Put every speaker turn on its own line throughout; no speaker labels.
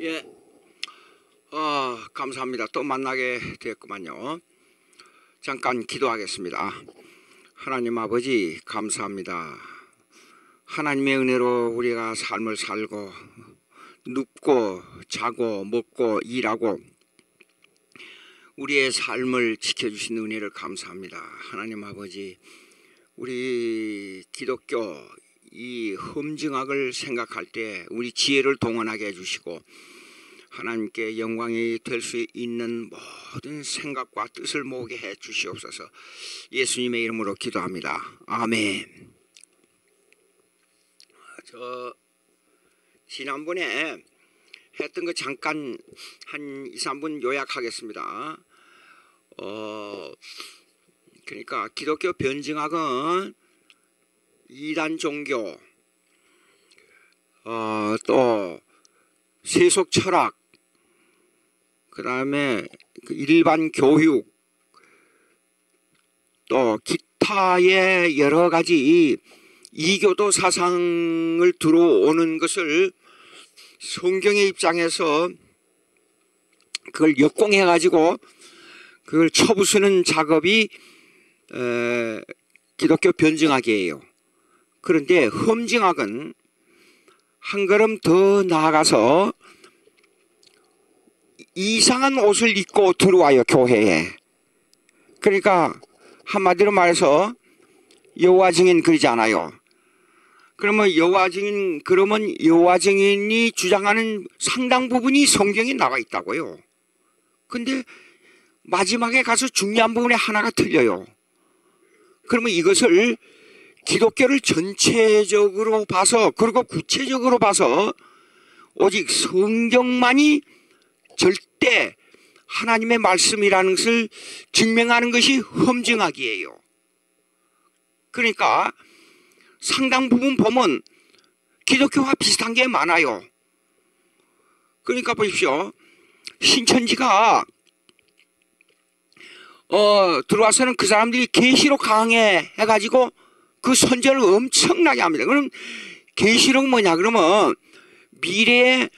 예, 감사합니다. 또 만나게 됐구만요. 잠깐 기도하겠습니다. 하나님 아버지 감사합니다. 하나님의 은혜로 우리가 삶을 살고 눕고 자고 먹고 일하고 우리의 삶을 지켜주신 은혜를 감사합니다. 하나님 아버지, 우리 기독교 이 험증학을 생각할 때 우리 지혜를 동원하게 해주시고 하나님께 영광이 될 수 있는 모든 생각과 뜻을 모으게 해 주시옵소서. 예수님의 이름으로 기도합니다. 아멘. 저 지난번에 했던 거 잠깐 한 2, 3분 요약하겠습니다. 그러니까 기독교 변증학은 이단 종교, 또 세속 철학, 그 다음에 일반 교육, 또 기타의 여러 가지 이교도 사상을 들어오는 것을 성경의 입장에서 그걸 역공해 가지고 그걸 쳐부수는 작업이 기독교 변증학이에요. 그런데 험증학은 한 걸음 더 나아가서 이상한 옷을 입고 들어와요, 교회에. 그러니까 한마디로 말해서 여호와 증인 그러지 않아요. 그러면 여호와 증인이 주장하는 상당 부분이 성경에 나와 있다고요. 근데 마지막에 가서 중요한 부분에 하나가 틀려요. 그러면 이것을 기독교를 전체적으로 봐서, 그리고 구체적으로 봐서 오직 성경만이 절대 하나님의 말씀이라는 것을 증명하는 것이 험증학이에요. 그러니까 상당 부분 보면 기독교와 비슷한 게 많아요. 그러니까 보십시오. 신천지가 들어와서는 그 사람들이 계시록 강해 해가지고 그 선전을 엄청나게 합니다. 그럼 계시록 뭐냐 그러면 미래의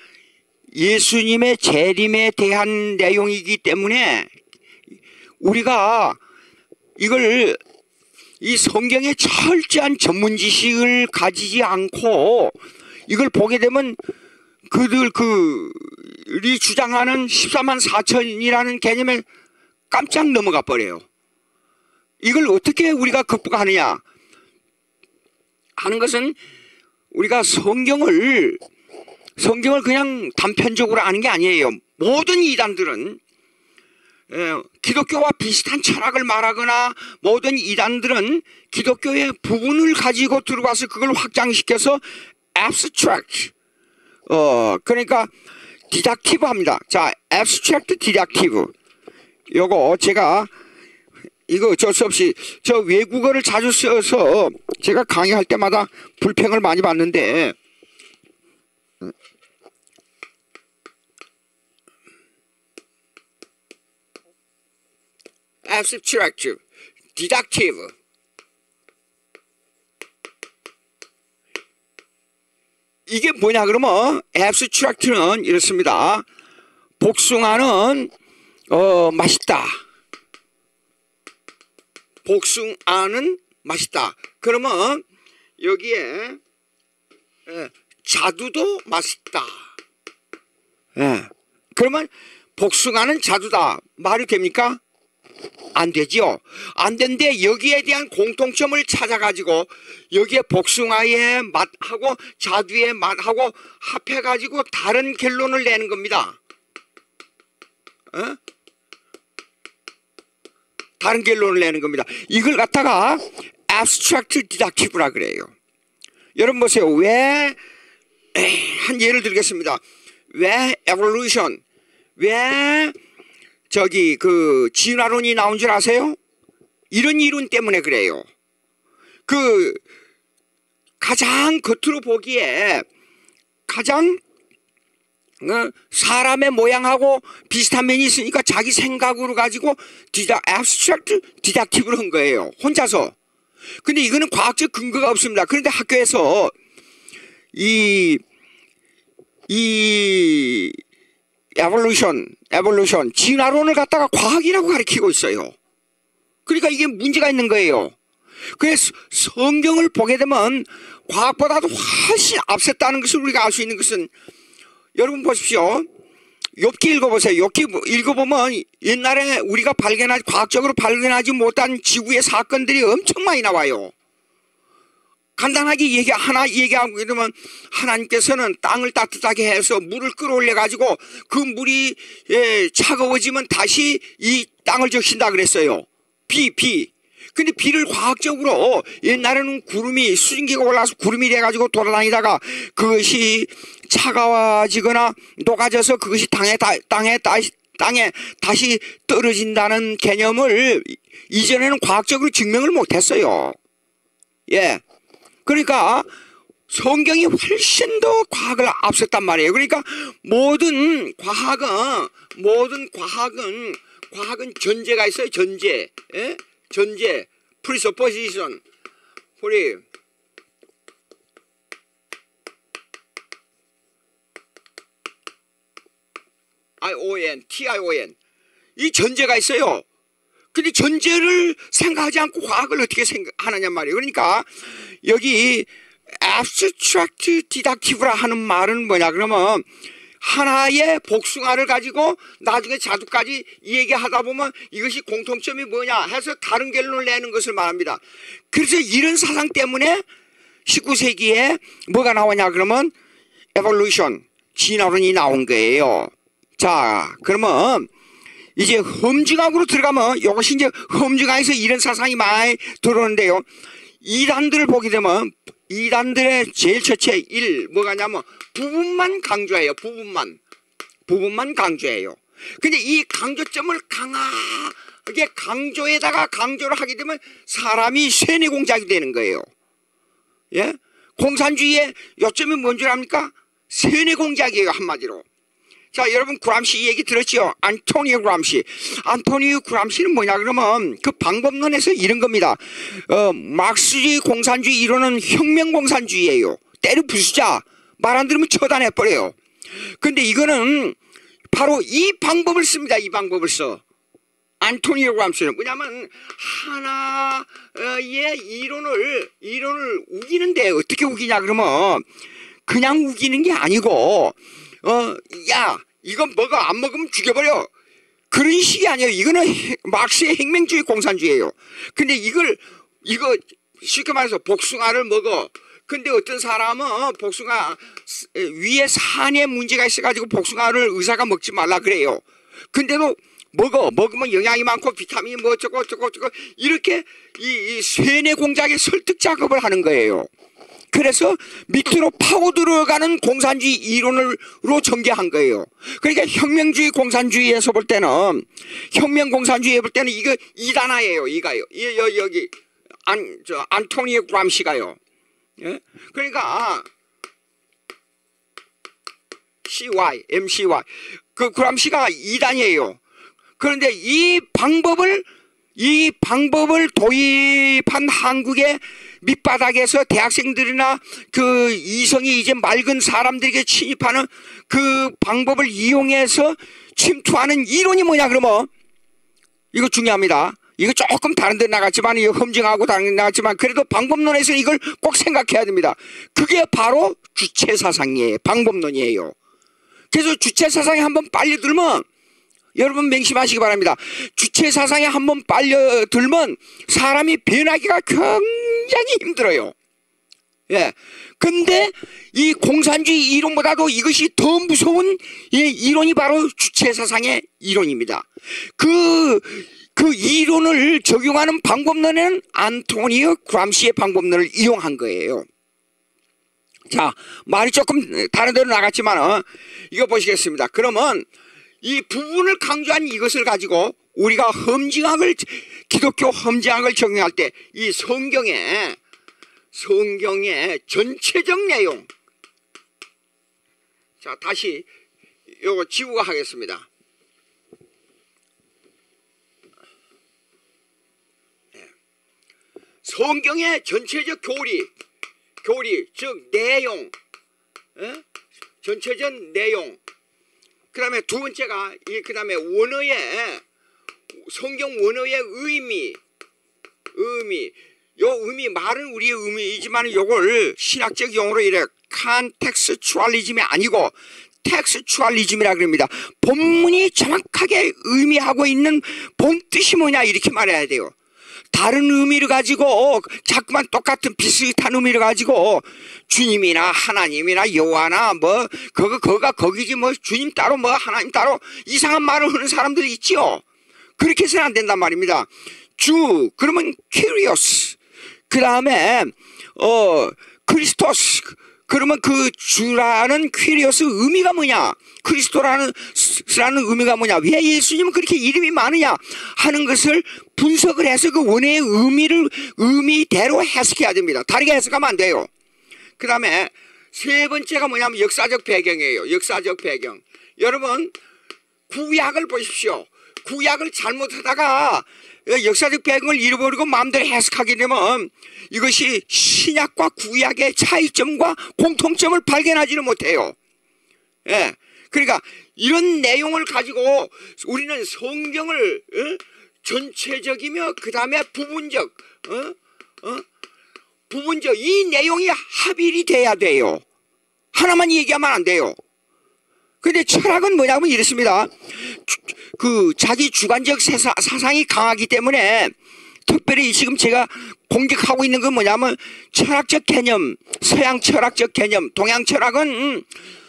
예수님의 재림에 대한 내용이기 때문에 우리가 이걸 이 성경의 철저한 전문 지식을 가지지 않고 이걸 보게 되면 그들이 주장하는 14만 4천이라는 개념에 깜짝 넘어가 버려요. 이걸 어떻게 우리가 극복하느냐 하는 것은 우리가 성경을 그냥 단편적으로 아는 게 아니에요. 모든 이단들은 기독교와 비슷한 철학을 말하거나 모든 이단들은 기독교의 부분을 가지고 들어가서 그걸 확장시켜서 abstract, 그러니까 디덕티브 합니다. 자, abstract, 디덕티브. 요거 제가 이거 어쩔 수 없이 저 외국어를 자주 써서 제가 강의할 때마다 불평을 많이 받는데 abstract, deductive. 이게 뭐냐 그러면 abstract는 이렇습니다. 복숭아는 맛있다. 복숭아는 맛있다. 그러면 여기에 자두도 맛있다. 그러면 복숭아는 자두다. 말이 됩니까? 안 되지요. 안 되는데 여기에 대한 공통점을 찾아가지고 여기에 복숭아의 맛하고 자두의 맛하고 합해가지고 다른 결론을 내는 겁니다. 다른 결론을 내는 겁니다. 이걸 갖다가 abstract deductive라 그래요. 여러분 보세요. 왜 한 예를 들겠습니다. 왜 evolution, 왜 저기 그 진화론이 나온 줄 아세요? 이런 이론 때문에 그래요. 그 가장 겉으로 보기에 가장 사람의 모양하고 비슷한 면이 있으니까 자기 생각으로 가지고 abstract deductive를 한 거예요. 혼자서. 근데 이거는 과학적 근거가 없습니다. 그런데 학교에서 이 에볼루션, 진화론을 갖다가 과학이라고 가르치고 있어요. 그러니까 이게 문제가 있는 거예요. 그래서 성경을 보게 되면 과학보다도 훨씬 앞섰다는 것을 우리가 알 수 있는 것은, 여러분 보십시오. 욥기 읽어보세요. 욥기 읽어보면 옛날에 우리가 과학적으로 발견하지 못한 지구의 사건들이 엄청 많이 나와요. 간단하게 하나 얘기하고 되면, 하나님께서는 땅을 따뜻하게 해서 물을 끌어올려 가지고 그 물이 차가워지면 다시 이 땅을 적신다 그랬어요. 비. 근데 비를 과학적으로, 옛날에는 구름이, 수증기가 올라와서 구름이 돼가지고 돌아다니다가 그것이 차가워지거나 녹아져서 그것이 땅에 다시 떨어진다는 개념을 이전에는 과학적으로 증명을 못했어요. 예. 그러니까 성경이 훨씬 더 과학을 앞섰단 말이에요. 그러니까 모든 과학은 전제가 있어요. 전제. 예? 전제, presupposition, TION. 이 전제가 있어요. 근데 전제를 생각하지 않고 과학을 어떻게 생각하느냐 말이에요. 그러니까 여기 abstract deductive라 하는 말은 뭐냐 그러면, 하나의 복숭아를 가지고 나중에 자두까지 얘기하다 보면 이것이 공통점이 뭐냐 해서 다른 결론을 내는 것을 말합니다. 그래서 이런 사상 때문에 19세기에 뭐가 나오냐 그러면 에볼루션, 진화론이 나온 거예요. 자, 그러면 이제 험징학으로 들어가면, 이것이 이제 험징학에서 이런 사상이 많이 들어오는데요. 이단들을 보게 되면 이단들의 제일 첫째 뭐가냐면 부분만 강조해요. 부분만 강조해요. 근데 이 강조점을 강하게 강조를 하게 되면 사람이 쇠뇌 공작이 되는 거예요. 예? 공산주의의 요점이 뭔 줄 압니까? 쇠뇌 공작이에요, 한마디로. 자, 여러분 그람시 얘기 들었죠? 안토니오 그람시는 뭐냐 그러면 그 방법론에서 이런 겁니다. 막스주의 공산주의 이론은 혁명 공산주의예요. 때려 부수자, 말 안 들으면 처단해버려요. 근데 이거는 바로 이 방법을 씁니다. 이 방법을 써. 안토니오 그람시는 뭐냐면 하나의 이론을 우기는데, 어떻게 우기냐 그러면 그냥 우기는 게 아니고, 야, 이거 먹어, 안 먹으면 죽여버려, 그런 식이 아니에요. 이거는 막스의 혁명주의 공산주의예요. 근데 이거 쉽게 말해서 복숭아를 먹어. 근데 어떤 사람은 복숭아 위에 산에 문제가 있어가지고 복숭아를 의사가 먹지 말라 그래요. 근데도 먹으면 영양이 많고 비타민이 뭐 어쩌고 이렇게 이 쇠뇌 공작의 설득 작업을 하는 거예요. 그래서 밑으로 파고 들어가는 공산주의 이론으로 전개한 거예요. 그러니까 혁명주의 공산주의에서 볼 때는, 혁명 공산주의에 볼 때는 이거 이단화예요. 이가요. 여기 안토니오 그람시가요. 예? 그러니까 MCY 그 그람시가 이단이에요. 그런데 이 방법을 도입한 한국의 밑바닥에서 대학생들이나 그 이성이 이제 맑은 사람들에게 침입하는 그 방법을 이용해서 침투하는 이론이 뭐냐 그러면, 이거 중요합니다. 이거 조금 다른 데 나갔지만, 이거 험징하고 다른 데 나갔지만, 그래도 방법론에서 이걸 꼭 생각해야 됩니다. 그게 바로 주체사상이에요. 방법론이에요. 그래서 주체사상에 한번 빨려들면, 여러분 맹심하시기 바랍니다. 주체사상에 한번 빨려들면 사람이 변하기가 굉장히 힘들어요. 예. 근데 이 공산주의 이론보다도 이것이 더 무서운 이론이 바로 주체사상의 이론입니다. 그 이론을 적용하는 방법론은 안토니오 그람시의 방법론을 이용한 거예요. 자, 말이 조금 다른 데로 나갔지만, 이거 보시겠습니다. 그러면 이 부분을 강조한 이것을 가지고 우리가 기독교 험징학을 적용할 때 이 성경의 전체적 내용, 자, 다시 요거 지우가 하겠습니다. 성경의 전체적 교리, 즉 내용, 전체적 내용, 그 다음에 두 번째가 그 다음에 원어의 성경 원어의 의미 요 의미 말은 우리의 의미이지만 요걸 신학적 용어로 이래 컨텍스추얼리즘이 아니고 텍스추얼리즘이라 그럽니다. 본문이 정확하게 의미하고 있는 본 뜻이 뭐냐 이렇게 말해야 돼요. 다른 의미를 가지고 자꾸만 똑같은 비슷한 의미를 가지고 주님이나 하나님이나 여호와나 뭐 그거가 거기지 뭐 주님 따로 뭐 하나님 따로 이상한 말을 하는 사람들이 있지요. 그렇게 해서는 안 된단 말입니다. 주 그러면 curious 그 다음에 크리스토스 그러면 그 주라는 퀴리오스 의미가 뭐냐 크리스토라는 의미가 뭐냐 왜 예수님은 그렇게 이름이 많으냐 하는 것을 분석을 해서 그 원어의 의미대로 해석해야 됩니다. 다르게 해석하면 안 돼요. 그 다음에 세 번째가 뭐냐면 역사적 배경이에요. 역사적 배경. 여러분 구약을 보십시오. 구약을 잘못하다가 역사적 배경을 잃어버리고 마음대로 해석하게 되면 이것이 신약과 구약의 차이점과 공통점을 발견하지는 못해요. 예. 그러니까 이런 내용을 가지고 우리는 성경을 전체적이며 그 다음에 부분적 이 내용이 합일이 돼야 돼요. 하나만 얘기하면 안 돼요. 근데 철학은 뭐냐면 이렇습니다. 그 자기 주관적 사상이 강하기 때문에 특별히 지금 제가 공격하고 있는 건 뭐냐면 철학적 개념, 서양 철학적 개념, 동양 철학은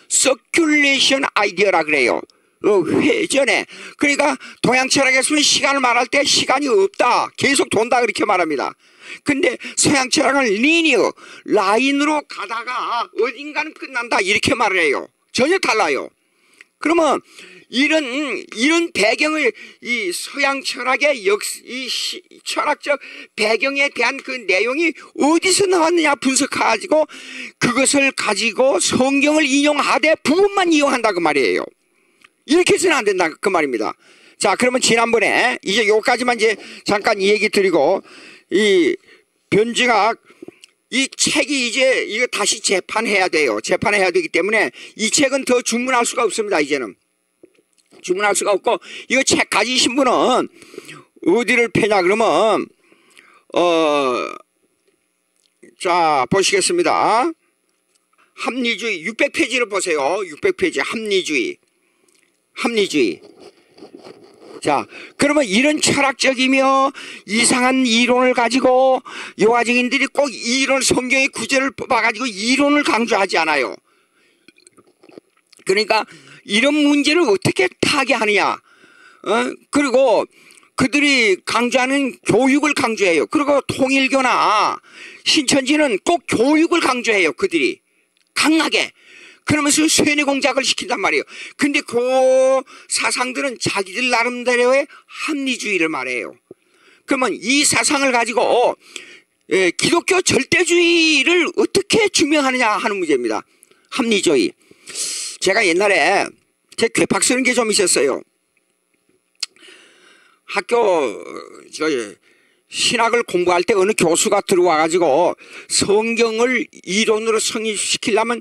circulation idea라 그래요. 회전에. 그러니까 동양 철학에서는 시간을 말할 때 시간이 없다. 계속 돈다 그렇게 말합니다. 근데 서양 철학은 linear, 라인으로 가다가 어딘가는 끝난다 이렇게 말을 해요. 전혀 달라요. 그러면 이런 배경을 이 서양 철학의 철학적 배경에 대한 그 내용이 어디서 나왔느냐 분석해가지고 그것을 가지고 성경을 인용하되 부분만 이용한다 그 말이에요. 이렇게 해서는 안 된다 그 말입니다. 자, 그러면 지난번에 이제 요까지만 이제 잠깐 얘기 드리고 이 변증학 이 책이 이제 이거 다시 재판해야 돼요. 재판해야 되기 때문에 이 책은 더 주문할 수가 없습니다. 이제는 주문할 수가 없고 이거 책 가지신 분은 어디를 펴냐 그러면 자 보시겠습니다. 합리주의 600페이지를 보세요. 600페이지 합리주의. 자, 그러면 이런 철학적이며 이상한 이론을 가지고 요하증인들이 꼭 이론 성경의 구절을 뽑아가지고 이론을 강조하지 않아요. 그러니까 이런 문제를 어떻게 타개하느냐. 그리고 그들이 강조하는 교육을 강조해요. 그리고 통일교나 신천지는 꼭 교육을 강조해요. 그들이 강하게. 그러면서 쇠뇌 공작을 시킨단 말이에요. 근데 그 사상들은 자기들 나름대로의 합리주의를 말해요. 그러면 이 사상을 가지고 기독교 절대주의를 어떻게 증명하느냐 하는 문제입니다. 합리주의. 제가 옛날에 제 괴팍 쓰는 게 좀 있었어요. 학교 신학을 공부할 때 어느 교수가 들어와 가지고 성경을 이론으로 성립시키려면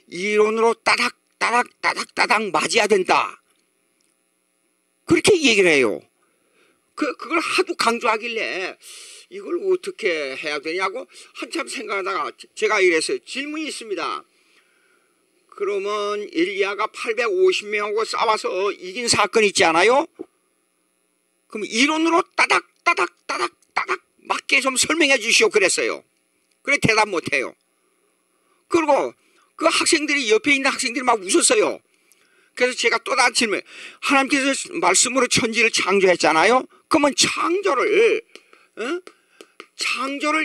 이론으로 따닥 맞아야 된다. 그렇게 얘기를 해요. 그걸 하도 강조하길래 이걸 어떻게 해야 되냐고 한참 생각하다가 제가 이랬어요. 질문이 있습니다. 그러면 엘리야가 850명하고 싸워서 이긴 사건 있지 않아요? 그럼 이론으로 따닥 맞게 좀 설명해 주시오 그랬어요. 그래 대답 못해요. 그리고 그 학생들이 옆에 있는 학생들이 막 웃었어요. 그래서 제가 또 다른 질문, 하나님께서 말씀으로 천지를 창조했잖아요. 그러면 창조를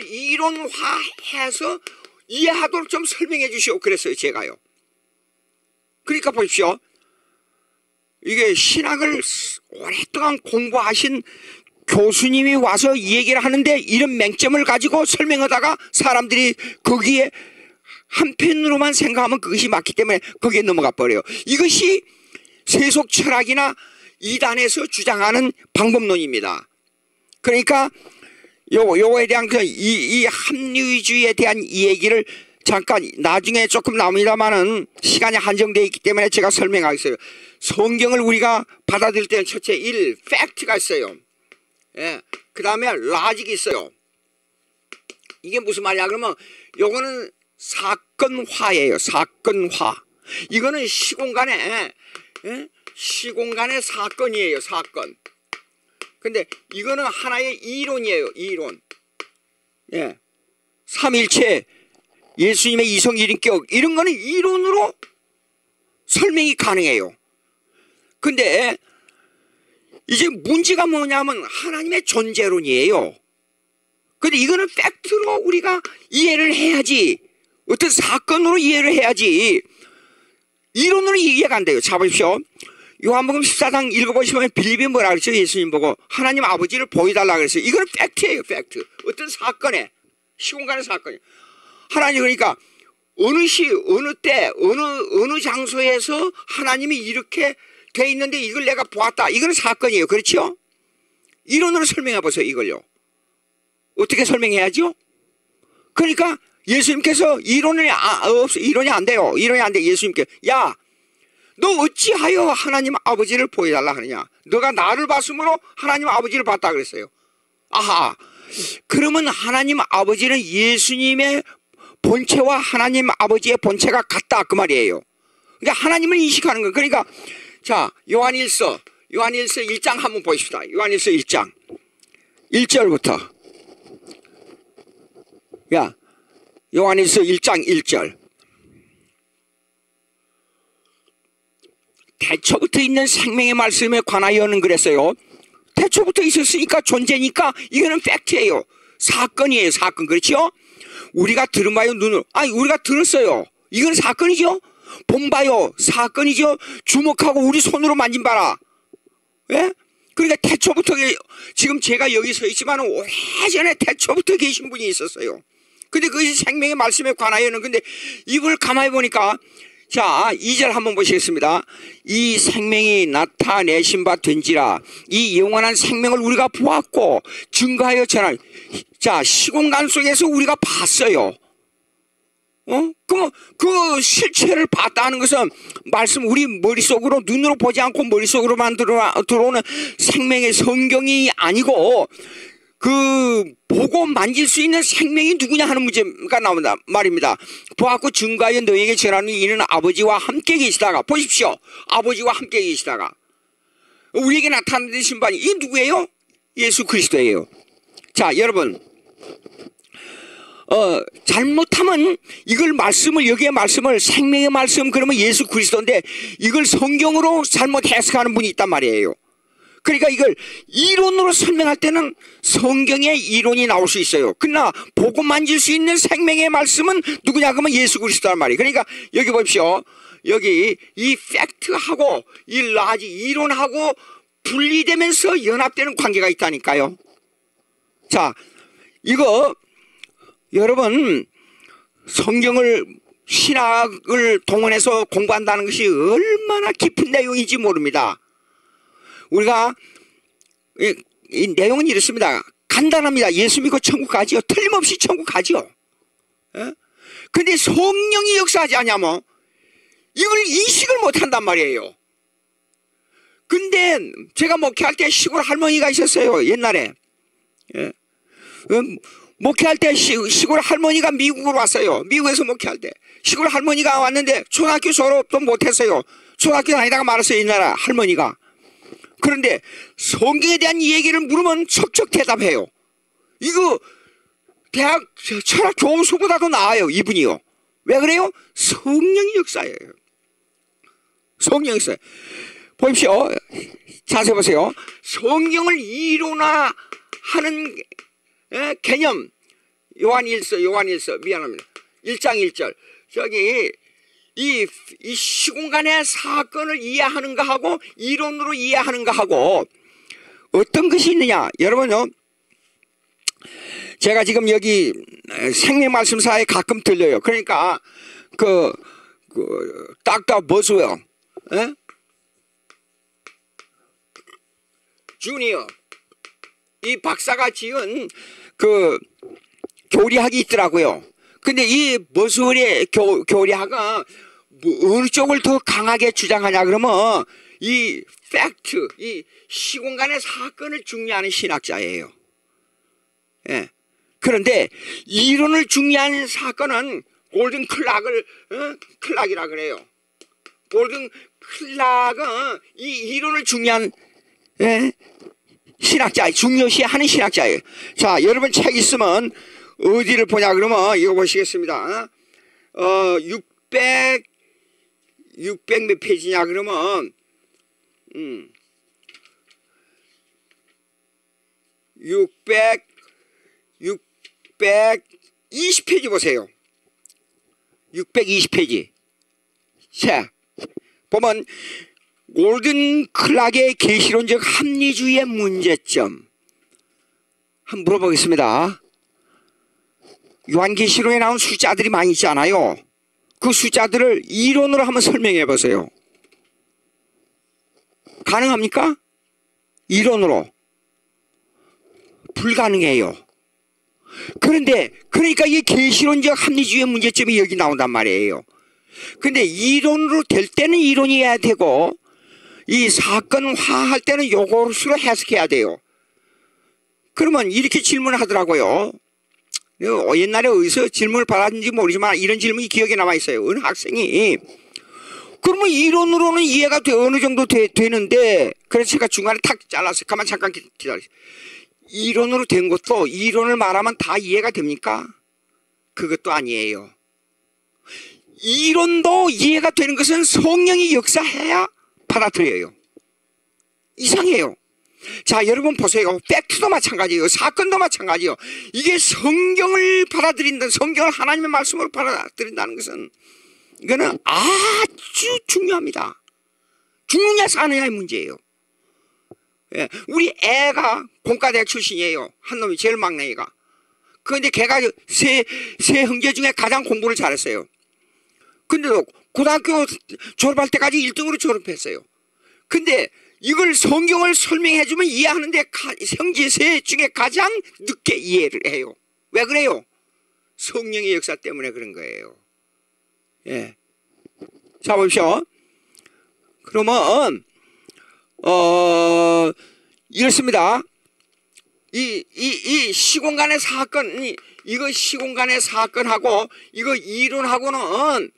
이론화해서 이해하도록 좀 설명해 주시오 그랬어요 제가요. 그러니까 보십시오. 이게 신학을 오랫동안 공부하신 교수님이 와서 이 얘기를 하는데 이런 맹점을 가지고 설명하다가 사람들이 거기에 한편으로만 생각하면 그것이 맞기 때문에 거기에 넘어가 버려요. 이것이 세속 철학이나 이단에서 주장하는 방법론입니다. 그러니까 요거에 대한 이 합리주의에 대한 이 얘기를 잠깐 나중에 조금 나옵니다만은 시간이 한정되어 있기 때문에 제가 설명하겠어요. 성경을 우리가 받아들일 때는 첫째 팩트가 있어요. 예. 그 다음에 라직이 있어요. 이게 무슨 말이야? 그러면 요거는 사건화예요. 사건화. 이거는 시공간의 시공간의 사건이에요. 사건. 근데 이거는 하나의 이론이에요. 이론. 예. 삼일체, 예수님의 이성일인격, 이런 거는 이론으로 설명이 가능해요. 근데 이제 문제가 뭐냐면 하나님의 존재론이에요. 근데 이거는 팩트로 우리가 이해를 해야지. 어떤 사건으로 이해를 해야지. 이론으로 이해가 안 돼요. 자 보십시오. 요한복음 14장 읽어보시면 빌립이 뭐라 그랬죠? 예수님 보고 하나님 아버지를 보여달라 그랬어요. 이거는 팩트예요. 팩트. 어떤 사건에 시공간의 사건이. 하나님 그러니까 어느 시 어느 때 어느 장소에서 하나님이 이렇게 돼 있는데 이걸 내가 보았다. 이거는 사건이에요. 그렇죠? 이론으로 설명해 보세요. 이걸요. 어떻게 설명해야죠? 그러니까 예수님께서 이론이 안 돼요. 이론이 안 돼. 예수님께 야, 너 어찌하여 하나님 아버지를 보여달라 하느냐? 너가 나를 봤으므로 하나님 아버지를 봤다 그랬어요. 아하. 그러면 하나님 아버지는 예수님의 본체와 하나님 아버지의 본체가 같다 그 말이에요. 그러니까 하나님을 인식하는 거예요. 그러니까 자 요한일서 1장 한번 보십시다. 요한일서 1장 1절부터. 야, 요한일서 1장 1절. 태초부터 있는 생명의 말씀에 관하여는 그랬어요. 태초부터 있었으니까 존재니까 이거는 팩트예요. 사건이에요. 사건. 그렇죠? 우리가 들은 바요 눈으로. 아니 우리가 들었어요. 이건 사건이죠. 본 바요 사건이죠. 주목하고 우리 손으로 만진 바라. 예? 그러니까 태초부터 지금 제가 여기 서 있지만 오래전에 태초부터 계신 분이 있었어요. 근데 그것이 생명의 말씀에 관하여는 근데 이걸 가만히 보니까 자 2절 한번 보시겠습니다. 이 생명이 나타내신 바 된지라 이 영원한 생명을 우리가 보았고 증거하여 전하. 자 시공간 속에서 우리가 봤어요. 그럼 그 실체를 봤다는 것은 말씀 우리 머릿속으로 눈으로 보지 않고 머릿속으로만 들어오는 생명의 성경이 아니고 그 보고 만질 수 있는 생명이 누구냐 하는 문제가 나온다 말입니다. 보았고 증거하여 너에게 전하는 이는 아버지와 함께 계시다가 보십시오. 아버지와 함께 계시다가 우리에게 나타내신 바니 이 누구예요? 예수 그리스도예요. 자 여러분 잘못하면 이걸 말씀을 여기에 말씀을 생명의 말씀 그러면 예수 그리스도인데 이걸 성경으로 잘못 해석하는 분이 있단 말이에요. 그러니까 이걸 이론으로 설명할 때는 성경의 이론이 나올 수 있어요. 그러나 보고 만질 수 있는 생명의 말씀은 누구냐 그러면 예수 그리스도란 말이에요. 그러니까 여기 보십시오. 여기 이 팩트하고 이 라지 이론하고 분리되면서 연합되는 관계가 있다니까요. 자 이거 여러분 성경을 신학을 동원해서 공부한다는 것이 얼마나 깊은 내용인지 모릅니다. 우리가 이 내용은 이렇습니다. 간단합니다. 예수 믿고 천국 가지요. 틀림없이 천국 가지요. 근데 성령이 역사하지 않냐면 이걸 인식을 못한단 말이에요. 근데 제가 목회할 때 시골 할머니가 있었어요. 옛날에. 목회할 때 시골 할머니가 미국으로 왔어요. 미국에서 목회할 때 시골 할머니가 왔는데 초등학교 졸업도 못했어요. 초등학교 다니다가 말았어요. 이 나라 할머니가. 그런데 성경에 대한 얘기를 물으면 척척 대답해요. 이거 대학 철학 교수보다도 나아요. 이분이요. 왜 그래요? 성령의 역사예요. 성령의 역사. 보십시오. 자세히 보세요. 성경을 이론화하는 개념. 요한일서 미안합니다. 1장 1절. 저기 이 시공간의 사건을 이해하는가 하고 이론으로 이해하는가 하고 어떤 것이 있느냐. 여러분요. 제가 지금 여기 생명말씀사에 가끔 들려요. 그러니까 그 닥터 버스웰 주니어 이 박사가 지은 그 교리학이 있더라고요. 근데 이 머슬의 교리학은 뭐 어느 쪽을 더 강하게 주장하냐 그러면 이 팩트, 이 시공간의 사건을 중요하는 신학자예요. 예. 그런데 이론을 중요한 사건은 골든 클락이라 그래요. 골든 클락은 이 이론을 중요한 신학자, 중요시하는 신학자예요. 자, 여러분 책 있으면 어디를 보냐 그러면 이거 보시겠습니다. 600 몇 페이지냐 그러면 620페이지 보세요. 620페이지. 자, 보면 골든 클락의 계시론적 합리주의의 문제점 한번 물어보겠습니다. 요한계시록에 나온 숫자들이 많이 있잖아요. 그 숫자들을 이론으로 한번 설명해 보세요. 가능합니까? 이론으로 불가능해요. 그러니까 이 계시론적 합리주의의 문제점이 여기 나온단 말이에요. 근데 이론으로 될 때는 이론이어야 되고 이 사건화할 때는 요것으로 해석해야 돼요. 그러면 이렇게 질문을 하더라고요. 옛날에 어디서 질문을 받았는지 모르지만 이런 질문이 기억에 남아있어요. 어느 학생이 그러면 이론으로는 이해가 어느 정도 되는데 그래서 제가 중간에 탁 잘랐어요. 가만 잠깐 기다리세요. 이론으로 된 것도 이론을 말하면 다 이해가 됩니까? 그것도 아니에요. 이론도 이해가 되는 것은 성령이 역사해야 받아들여요. 이상해요. 자, 여러분 보세요. 팩트도 마찬가지예요. 사건도 마찬가지예요. 이게 성경을 받아들인다, 성경을 하나님의 말씀으로 받아들인다는 것은 이거는 아주 중요합니다. 죽느냐 사느냐의 문제예요. 예, 우리 애가 공과대학 출신이에요. 한 놈이 제일 막내 애가. 그런데 걔가 세 형제 중에 가장 공부를 잘했어요. 근데도 고등학교 졸업할 때까지 1등으로 졸업했어요. 근데 이걸 성경을 설명해주면 이해하는데 형제 세 중에 가장 늦게 이해를 해요. 왜 그래요? 성령의 역사 때문에 그런 거예요. 예. 자, 보십시오. 그러면 이렇습니다. 이 시공간의 사건, 이거 시공간의 사건하고 이거 이론하고는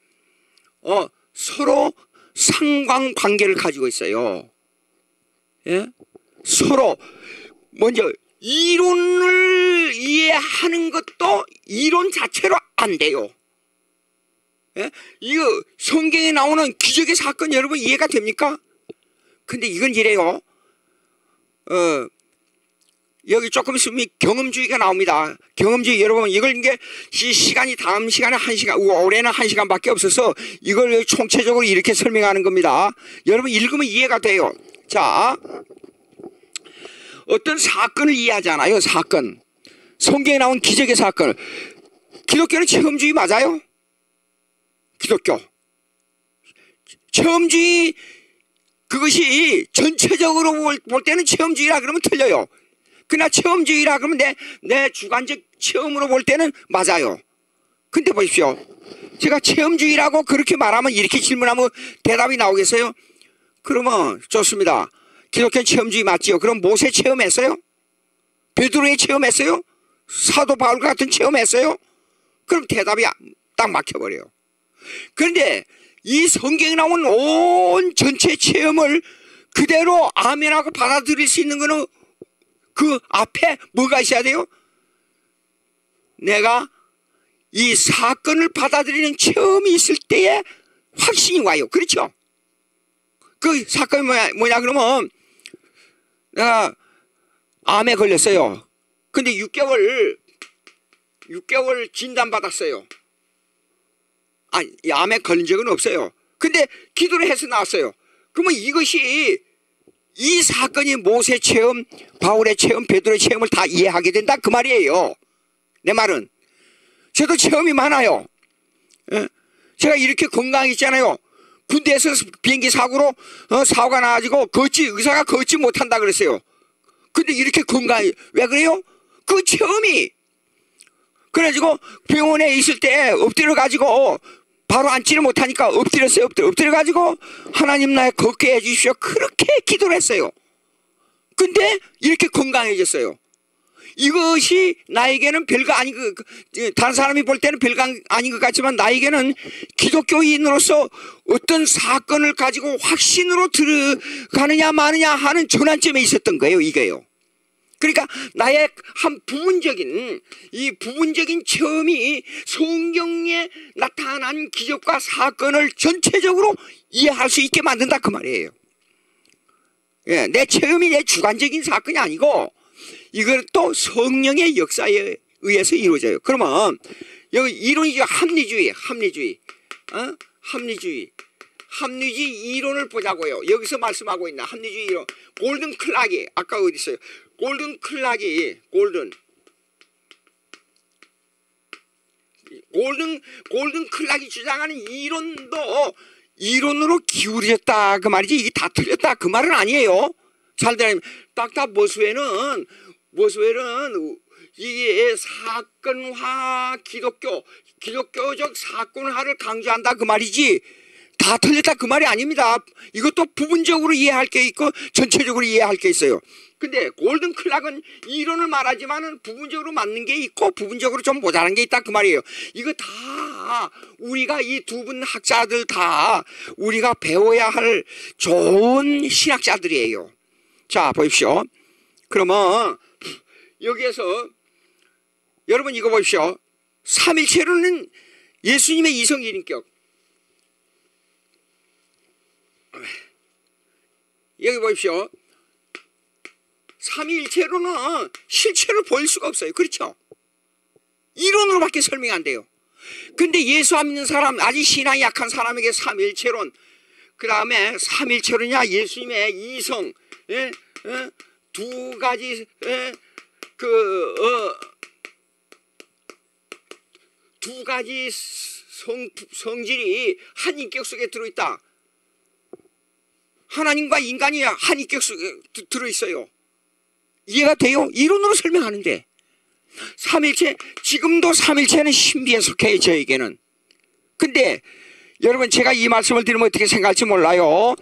서로 상관관계를 가지고 있어요. 예? 서로 먼저 이론을 이해하는 것도 이론 자체로 안 돼요. 예? 이거 성경에 나오는 기적의 사건 여러분 이해가 됩니까? 근데 이건 이래요. 여기 조금 있으면 경험주의가 나옵니다. 경험주의 여러분 이걸 이게 시간이 다음 시간에 1시간, 올해는 1시간밖에 없어서 이걸 총체적으로 이렇게 설명하는 겁니다. 여러분 읽으면 이해가 돼요. 자, 어떤 사건을 이해하잖아요. 사건. 성경에 나온 기적의 사건을. 기독교는 체험주의 맞아요? 기독교. 체험주의 그것이 전체적으로 볼 때는 체험주의라 그러면 틀려요. 그러나 체험주의라 그러면 내 주관적 체험으로 볼 때는 맞아요. 근데 보십시오. 제가 체험주의라고 그렇게 말하면 이렇게 질문하면 대답이 나오겠어요? 그러면 좋습니다. 기독교는 체험주의 맞지요? 그럼 모세 체험했어요? 베드로의 체험했어요? 사도 바울 같은 체험했어요? 그럼 대답이 딱 막혀버려요. 그런데 이 성경에 나온 온 전체 체험을 그대로 아멘하고 받아들일 수 있는 거는 그 앞에 뭐가 있어야 돼요? 내가 이 사건을 받아들이는 체험이 있을 때에 확신이 와요. 그렇죠? 그 사건이 뭐냐 그러면 내가 암에 걸렸어요. 근데 6개월 진단받았어요. 암에 걸린 적은 없어요. 근데 기도를 해서 나왔어요. 그러면 이것이 이 사건이 모세 체험, 바울의 체험, 베드로의 체험을 다 이해하게 된다 그 말이에요. 내 말은 저도 체험이 많아요. 예? 제가 이렇게 건강했잖아요. 군대에서 비행기 사고로 사고가 나가지고 의사가 걷지 못한다 그랬어요. 근데 이렇게 건강해. 왜 그래요? 그 체험이 그래가지고 병원에 있을 때 엎드려가지고 바로 앉지를 못하니까 엎드렸어요. 엎드려가지고 하나님 나 걷게 해주십시오. 그렇게 기도를 했어요. 근데 이렇게 건강해졌어요. 이것이 나에게는 별거 아닌 다른 사람이 볼 때는 별거 아닌 것 같지만 나에게는 기독교인으로서 어떤 사건을 가지고 확신으로 들어가느냐 마느냐 하는 전환점에 있었던 거예요. 이게요. 그러니까 나의 한 부분적인 이 부분적인 체험이 성경에 나타난 기적과 사건을 전체적으로 이해할 수 있게 만든다 그 말이에요. 예, 내 체험이 내 주관적인 사건이 아니고 이것도 성령의 역사에 의해서 이루어져요. 그러면 여기 이론이죠. 합리주의. 합리주의 이론을 보자고요. 여기서 말씀하고 있나? 합리주의 이론. 골든 클락이 아까 어디 있어요? 골든 클락이 골든 클락이 주장하는 이론도 이론으로 기울여졌다 그 말이지 이게 다 틀렸다 그 말은 아니에요. 잘 들으면 닥터 보스웰은 이게 사건화 기독교적 사건화를 강조한다 그 말이지 다 틀렸다 그 말이 아닙니다. 이것도 부분적으로 이해할 게 있고 전체적으로 이해할 게 있어요. 근데 골든 클락은 이론을 말하지만은 부분적으로 맞는 게 있고 부분적으로 좀 모자란 게 있다 그 말이에요. 이거 다 우리가 이 두 분 학자들 다 우리가 배워야 할 좋은 신학자들이에요. 자 보십시오. 그러면 여기에서 여러분 이거 보십시오. 삼일체로는 예수님의 이성인격. 여기 보십시오. 삼위일체로는 실체를 보일 수가 없어요. 그렇죠? 이론으로밖에 설명이 안 돼요. 근데 예수 안 믿는 사람, 아직 신앙이 약한 사람에게 삼위일체론, 그 다음에 삼위일체론이야 예수님의 이성, 두 가지 두 가지 성질이 한 인격 속에 들어있다. 하나님과 인간이 한 인격 속에 들어있어요. 이해가 돼요? 이론으로 설명하는데 삼일체, 지금도 삼일체는 신비에 속해요. 저에게는. 근데 여러분 제가 이 말씀을 드리면 어떻게 생각할지 몰라요.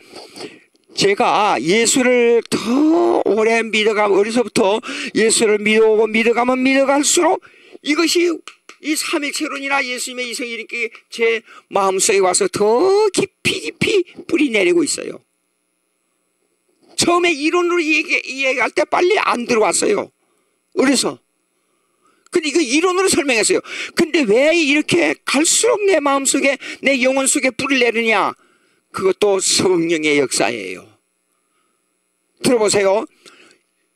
제가 예수를 더 오래 믿어가면 어려서부터 예수를 믿어오고 믿어가면 믿어갈수록 이것이 이 삼일체론이나 예수님의 이성이니까 제 마음속에 와서 더 깊이 뿌리 내리고 있어요. 처음에 이론으로 이해할 때 빨리 안 들어왔어요. 그래서 근데 이거 이론으로 설명했어요. 근데 왜 이렇게 갈수록 내 마음속에 내 영혼 속에 뿌리를 내리냐? 그것도 성령의 역사예요. 들어보세요.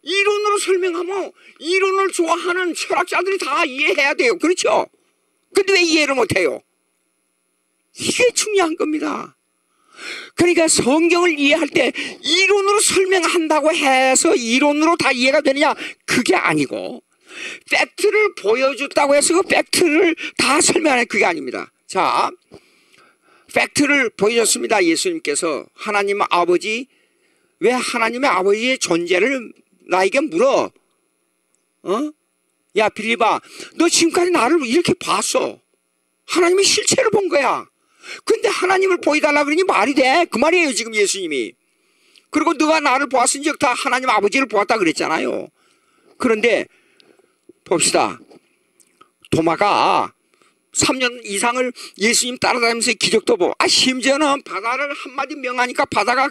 이론으로 설명하면 이론을 좋아하는 철학자들이 다 이해해야 돼요. 그렇죠? 근데 왜 이해를 못해요? 이게 중요한 겁니다. 그러니까 성경을 이해할 때 이론으로 설명한다고 해서 이론으로 다 이해가 되느냐? 그게 아니고 팩트를 보여줬다고 해서 그 팩트를 다 설명하는 그게 아닙니다. 자, 팩트를 보여줬습니다. 예수님께서. 하나님 아버지, 왜 하나님의 아버지의 존재를 나에게 물어? 야 빌립아, 너 지금까지 나를 이렇게 봤어. 하나님의 실체를 본 거야. 근데 하나님을 보여달라 그러니 말이 돼? 그 말이에요 지금 예수님이. 그리고 너가 나를 보았은 적 다 하나님 아버지를 보았다 그랬잖아요. 그런데 봅시다. 도마가 3년 이상을 예수님 따라다니면서 기적도 보고, 심지어는 바다를 한마디 명하니까 바다가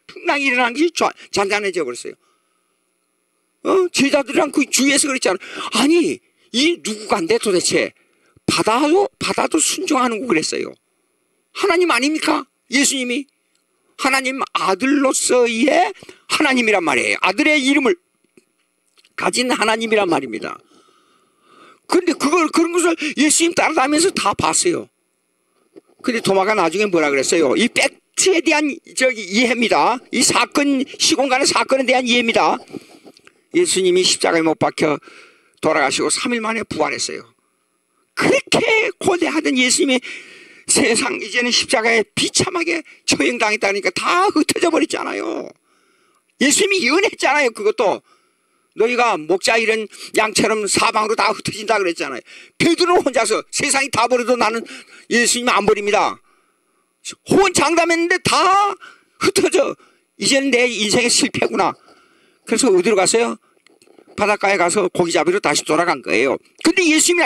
풍랑이 일어나는 것이 잔잔해져 버렸어요. 제자들이랑 그 주위에서 그랬잖아요. 아니 이 누구간데 도대체 바다도 순종하는 거 그랬어요. 하나님 아닙니까? 예수님이 하나님 아들로서의 하나님이란 말이에요. 아들의 이름을 가진 하나님이란 말입니다. 그런데 그런 것을 예수님 따라다니면서 다 봤어요. 근데 도마가 나중에 뭐라 그랬어요? 이 팩트에 대한 이해입니다. 이 사건, 시공간의 사건에 대한 이해입니다. 예수님이 십자가에 못 박혀 돌아가시고 3일 만에 부활했어요. 그렇게 고대하던 예수님이 세상 이제는 십자가에 비참하게 처형당했다니까 다 흩어져 버렸잖아요. 예수님이 예언했잖아요. 그것도 너희가 목자 잃은 양처럼 사방으로 다 흩어진다 그랬잖아요. 베드로는 혼자서 세상이 다 버려도 나는 예수님 안 버립니다. 호언장담했는데 다 흩어져. 이제는 내 인생의 실패구나. 그래서 어디로 갔어요? 바닷가에 가서 고기 잡으러 다시 돌아간 거예요. 근데 예수님이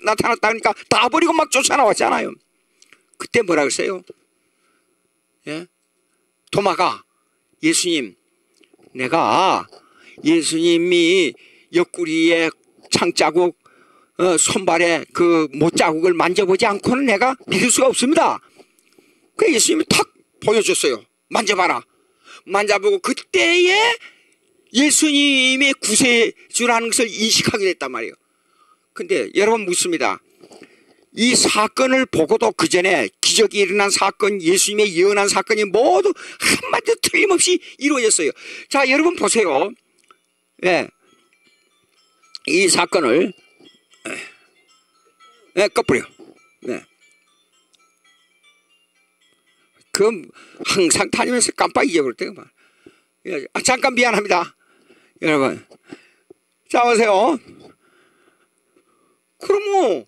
나타났다 그러니까 다 버리고 막 쫓아나왔잖아요. 그때 뭐라 그랬어요? 예? 도마가 예수님, 내가 예수님이 옆구리에 창자국, 손발에 그 못자국을 만져보지 않고는 내가 믿을 수가 없습니다. 그 예수님이 탁 보여줬어요. 만져봐라. 만져보고 그때에 예수님의 구세주라는 것을 인식하게 됐단 말이에요. 근데 여러분 묻습니다. 이 사건을 보고도 그 전에 기적이 일어난 사건, 예수님의 예언한 사건이 모두 한마디도 틀림없이 이루어졌어요. 자, 여러분 보세요. 예. 이 사건을 꺼버려. 네. 그 항상 다니면서 깜빡 잊어버릴 때가 많아. 잠깐 미안합니다. 여러분. 자, 보세요. 그럼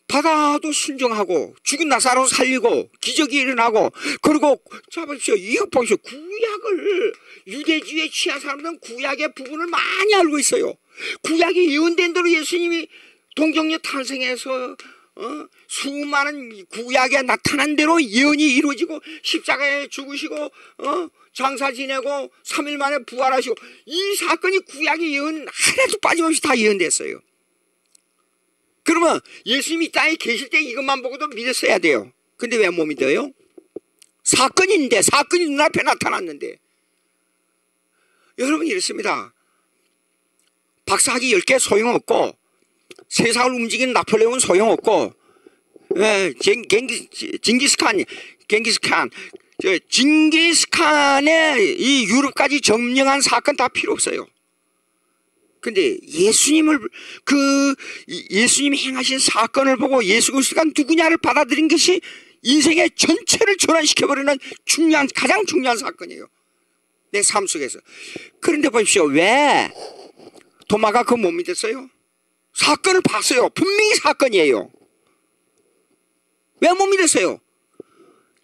바다도 순종하고 죽은 나사로 살리고 기적이 일어나고 그리고 자 보십시오. 이거 보십시오. 구약을 유대주의에 취한 사람들은 구약의 부분을 많이 알고 있어요. 구약이 예언된 대로 예수님이 동정녀 탄생해서 수많은 구약에 나타난 대로 예언이 이루어지고 십자가에 죽으시고 장사 지내고 3일 만에 부활하시고 이 사건이 구약의 예언 하나도 빠짐없이 다 예언됐어요. 그러면 예수님이 이 땅에 계실 때 이것만 보고도 믿었어야 돼요. 근데 왜 못 믿어요? 사건인데, 사건이 눈앞에 나타났는데. 여러분 이렇습니다. 박사학위 10개 소용없고 세상을 움직이는 나폴레옹은 소용없고 징기스칸의 이 유럽까지 점령한 사건 다 필요 없어요. 근데 예수님이 행하신 사건을 보고 예수 그리스도가 누구냐를 받아들인 것이 인생의 전체를 전환시켜버리는 가장 중요한 사건이에요. 내 삶 속에서. 그런데 보십시오. 왜 도마가 그거 못 믿었어요? 사건을 봤어요. 분명히 사건이에요. 왜 못 믿었어요?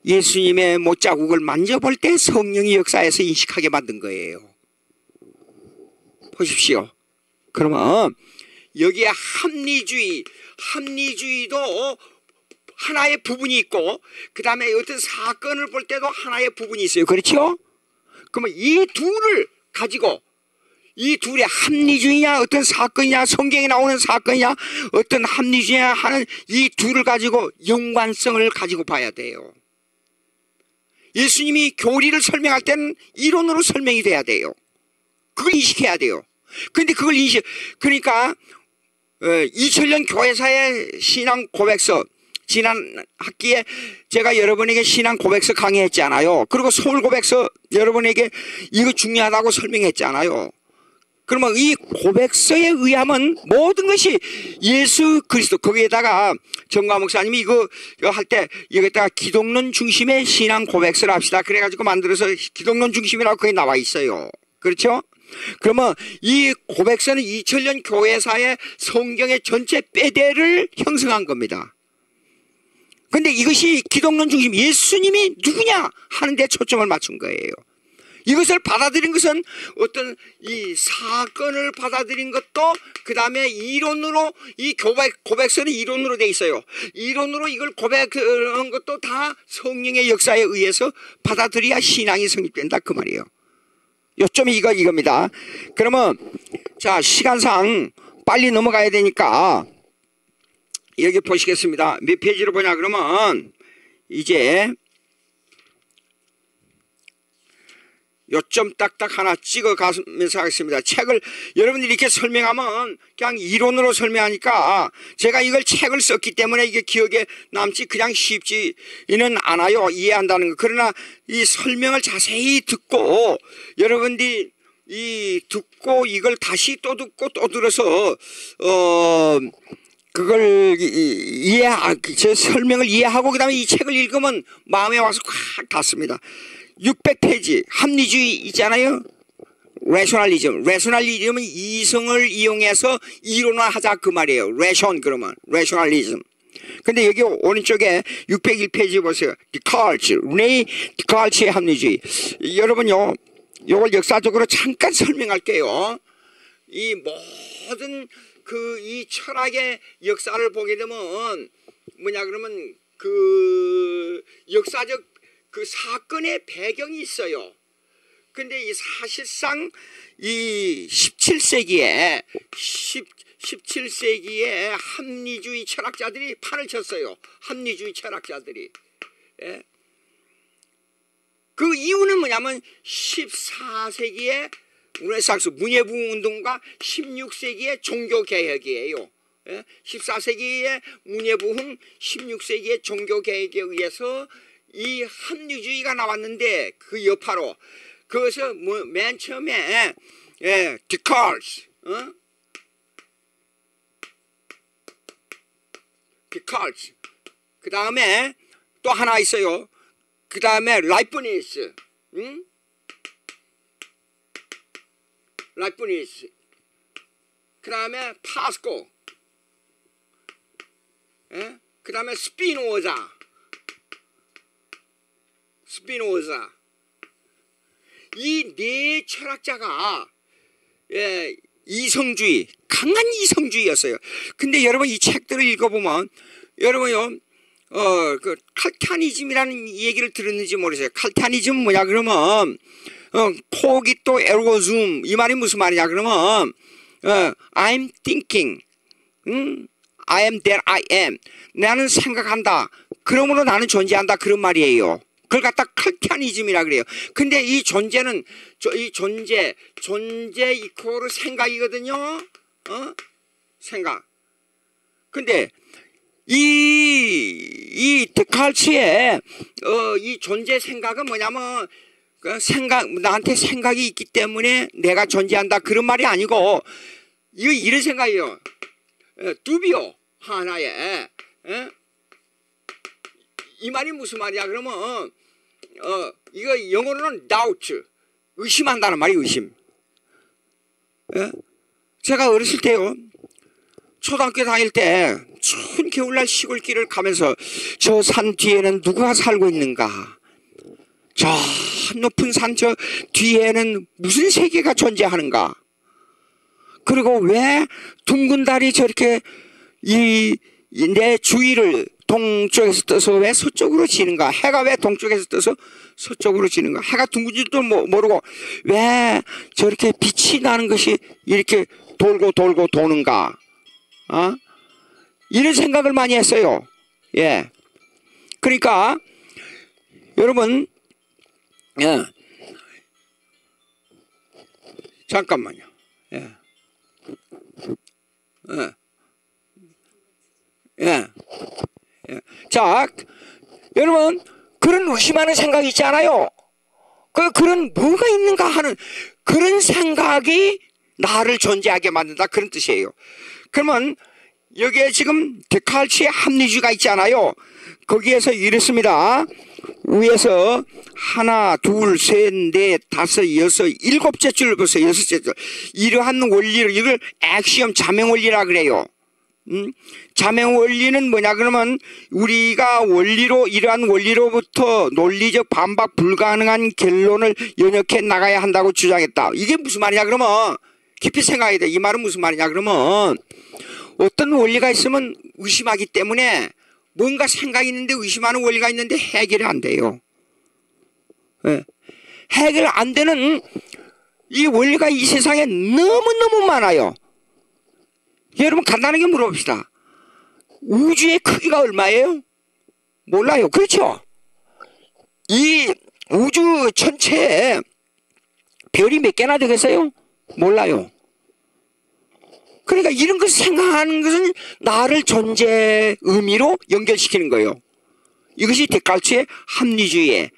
예수님의 못자국을 만져볼 때 성령이 역사해서 인식하게 만든 거예요. 보십시오. 그러면 여기에 합리주의도 하나의 부분이 있고 그 다음에 어떤 사건을 볼 때도 하나의 부분이 있어요. 그렇죠? 그러면 이 둘을 가지고 이 둘의 합리주의냐 어떤 사건이냐 성경에 나오는 사건이냐 어떤 합리주의냐 하는 이 둘을 가지고 연관성을 가지고 봐야 돼요. 예수님이 교리를 설명할 때는 이론으로 설명이 돼야 돼요. 그걸 인식해야 돼요. 근데 그걸 그러니까 2000년 교회사의 신앙 고백서 지난 학기에 제가 여러분에게 신앙 고백서 강의했잖아요. 그리고 서울 고백서 여러분에게 이거 중요하다고 설명했잖아요. 그러면 이 고백서에 의하면 모든 것이 예수 그리스도 거기에다가 정가 목사님이 이거 할 때 여기다가 기독론 중심의 신앙 고백서를 합시다. 그래가지고 만들어서 기독론 중심이라고 거기 나와 있어요. 그렇죠? 그러면 이 고백서는 2000년 교회사의 성경의 전체 빼대를 형성한 겁니다. 그런데 이것이 기독론 중심 예수님이 누구냐 하는 데 초점을 맞춘 거예요. 이것을 받아들인 것은 어떤 이 사건을 받아들인 것도 그 다음에 이론으로 이 고백서는 이론으로 돼 있어요. 이론으로 이걸 고백한 것도 다 성령의 역사에 의해서 받아들여야 신앙이 성립된다 그 말이에요. 요점이 이겁니다. 그러면 자 시간상 빨리 넘어가야 되니까 여기 보시겠습니다. 몇 페이지로 보냐 그러면 이제 요점 딱딱 하나 찍어 가면서 하겠습니다. 책을 여러분들이 이렇게 설명하면 그냥 이론으로 설명하니까 제가 이걸 책을 썼기 때문에 이게 기억에 남지 그냥 쉽지는 않아요. 이해한다는 거. 그러나 이 설명을 자세히 듣고 여러분들이 듣고 이걸 다시 또 듣고 또 들어서 그걸 제 설명을 이해하고 그 다음에 이 책을 읽으면 마음에 와서 확 닿습니다. 600페이지 합리주의 있잖아요. 레셔널리즘은 이성을 이용해서 이론화하자 그 말이에요. 레션 그러면 레셔널리즘. 근데 여기 오른쪽에 601페이지 보세요. 레네 디칼츠의 합리주의. 여러분요, 이걸 역사적으로 잠깐 설명할게요. 이 모든 이 철학의 역사를 보게 되면 뭐냐 그러면 그 역사적 그 사건의 배경이 있어요. 근데 이 사실상 이 17세기에 합리주의 철학자들이 판을 쳤어요. 합리주의 철학자들이. 예. 그 이유는 뭐냐면 14세기에 르네상스 문예부흥 운동과 16세기의 종교개혁이에요. 예? 14세기의 문예부흥, 16세기의 종교개혁에 의해서 이 합리주의가 나왔는데 그 여파로 그것을 맨 처음에 디칼츠, 디칼츠. 그 다음에 또 하나 있어요. 그 다음에 라이프니스, 라이프니스. 그 다음에 파스코. 그 다음에 스피노자. 이 네 철학자가 이성주의, 강한 이성주의였어요. 근데 여러분 이 책들을 읽어보면 여러분요, 그 칼타니즘이라는 얘기를 들었는지 모르겠어요. 칼타니즘 뭐냐 그러면 코기또 에르고즘, 이 말이 무슨 말이냐 그러면 I'm thinking, I am that I am. 나는 생각한다. 그러므로 나는 존재한다. 그런 말이에요. 그걸 갖다 칼타니즘이라 그래요. 근데 이 존재는 이 존재 이코르 생각이거든요. 생각. 근데 이 데칼츠의 이 존재 생각은 뭐냐면 그 나한테 생각이 있기 때문에 내가 존재한다 그런 말이 아니고 이런 생각이에요. 두비오 하나에 이 말이 무슨 말이야 그러면 이거 영어로는 doubt, 의심한다는 말이 의심. 제가 어렸을 때요, 초등학교 다닐 때 추운 겨울날 시골길을 가면서 저 산 뒤에는 누가 살고 있는가, 저 높은 산 저 뒤에는 무슨 세계가 존재하는가, 그리고 왜 둥근 달이 저렇게 내 주위를 동쪽에서 떠서 왜 서쪽으로 지는가, 해가 왜 동쪽에서 떠서 서쪽으로 지는가, 해가 둥근지도 모르고 왜 저렇게 빛이 나는 것이 이렇게 돌고 도는가, 이런 생각을 많이 했어요. 예. 그러니까 여러분, 잠깐만요. 자, 여러분, 그런 의심하는 생각이 있잖아요. 그런 뭐가 있는가 하는 그런 생각이 나를 존재하게 만든다, 그런 뜻이에요. 그러면 여기에 지금 데칼츠의 합리주의가 있잖아요. 거기에서 이렇습니다. 위에서 하나, 둘, 셋, 넷, 다섯, 여섯, 일곱째 줄 보세요. 여섯째 줄. 이러한 원리를, 이걸 액시엄 자명 원리라 그래요. 자명 원리는 뭐냐 그러면 우리가 원리로, 이러한 원리로부터 논리적 반박 불가능한 결론을 연역해 나가야 한다고 주장했다. 이게 무슨 말이냐 그러면 깊이 생각해야 돼. 이 말은 무슨 말이냐 그러면 어떤 원리가 있으면 의심하기 때문에 뭔가 생각이 있는데 의심하는 원리가 있는데 해결이 안 돼요. 해결 안 되는 이 원리가 이 세상에 너무너무 많아요. 여러분 간단하게 물어봅시다. 우주의 크기가 얼마예요? 몰라요. 그렇죠? 이 우주 전체에 별이 몇 개나 되겠어요? 몰라요. 그러니까 이런 것을 생각하는 것은 나를 존재 의미로 연결시키는 거예요. 이것이 데칼츠의 합리주의에.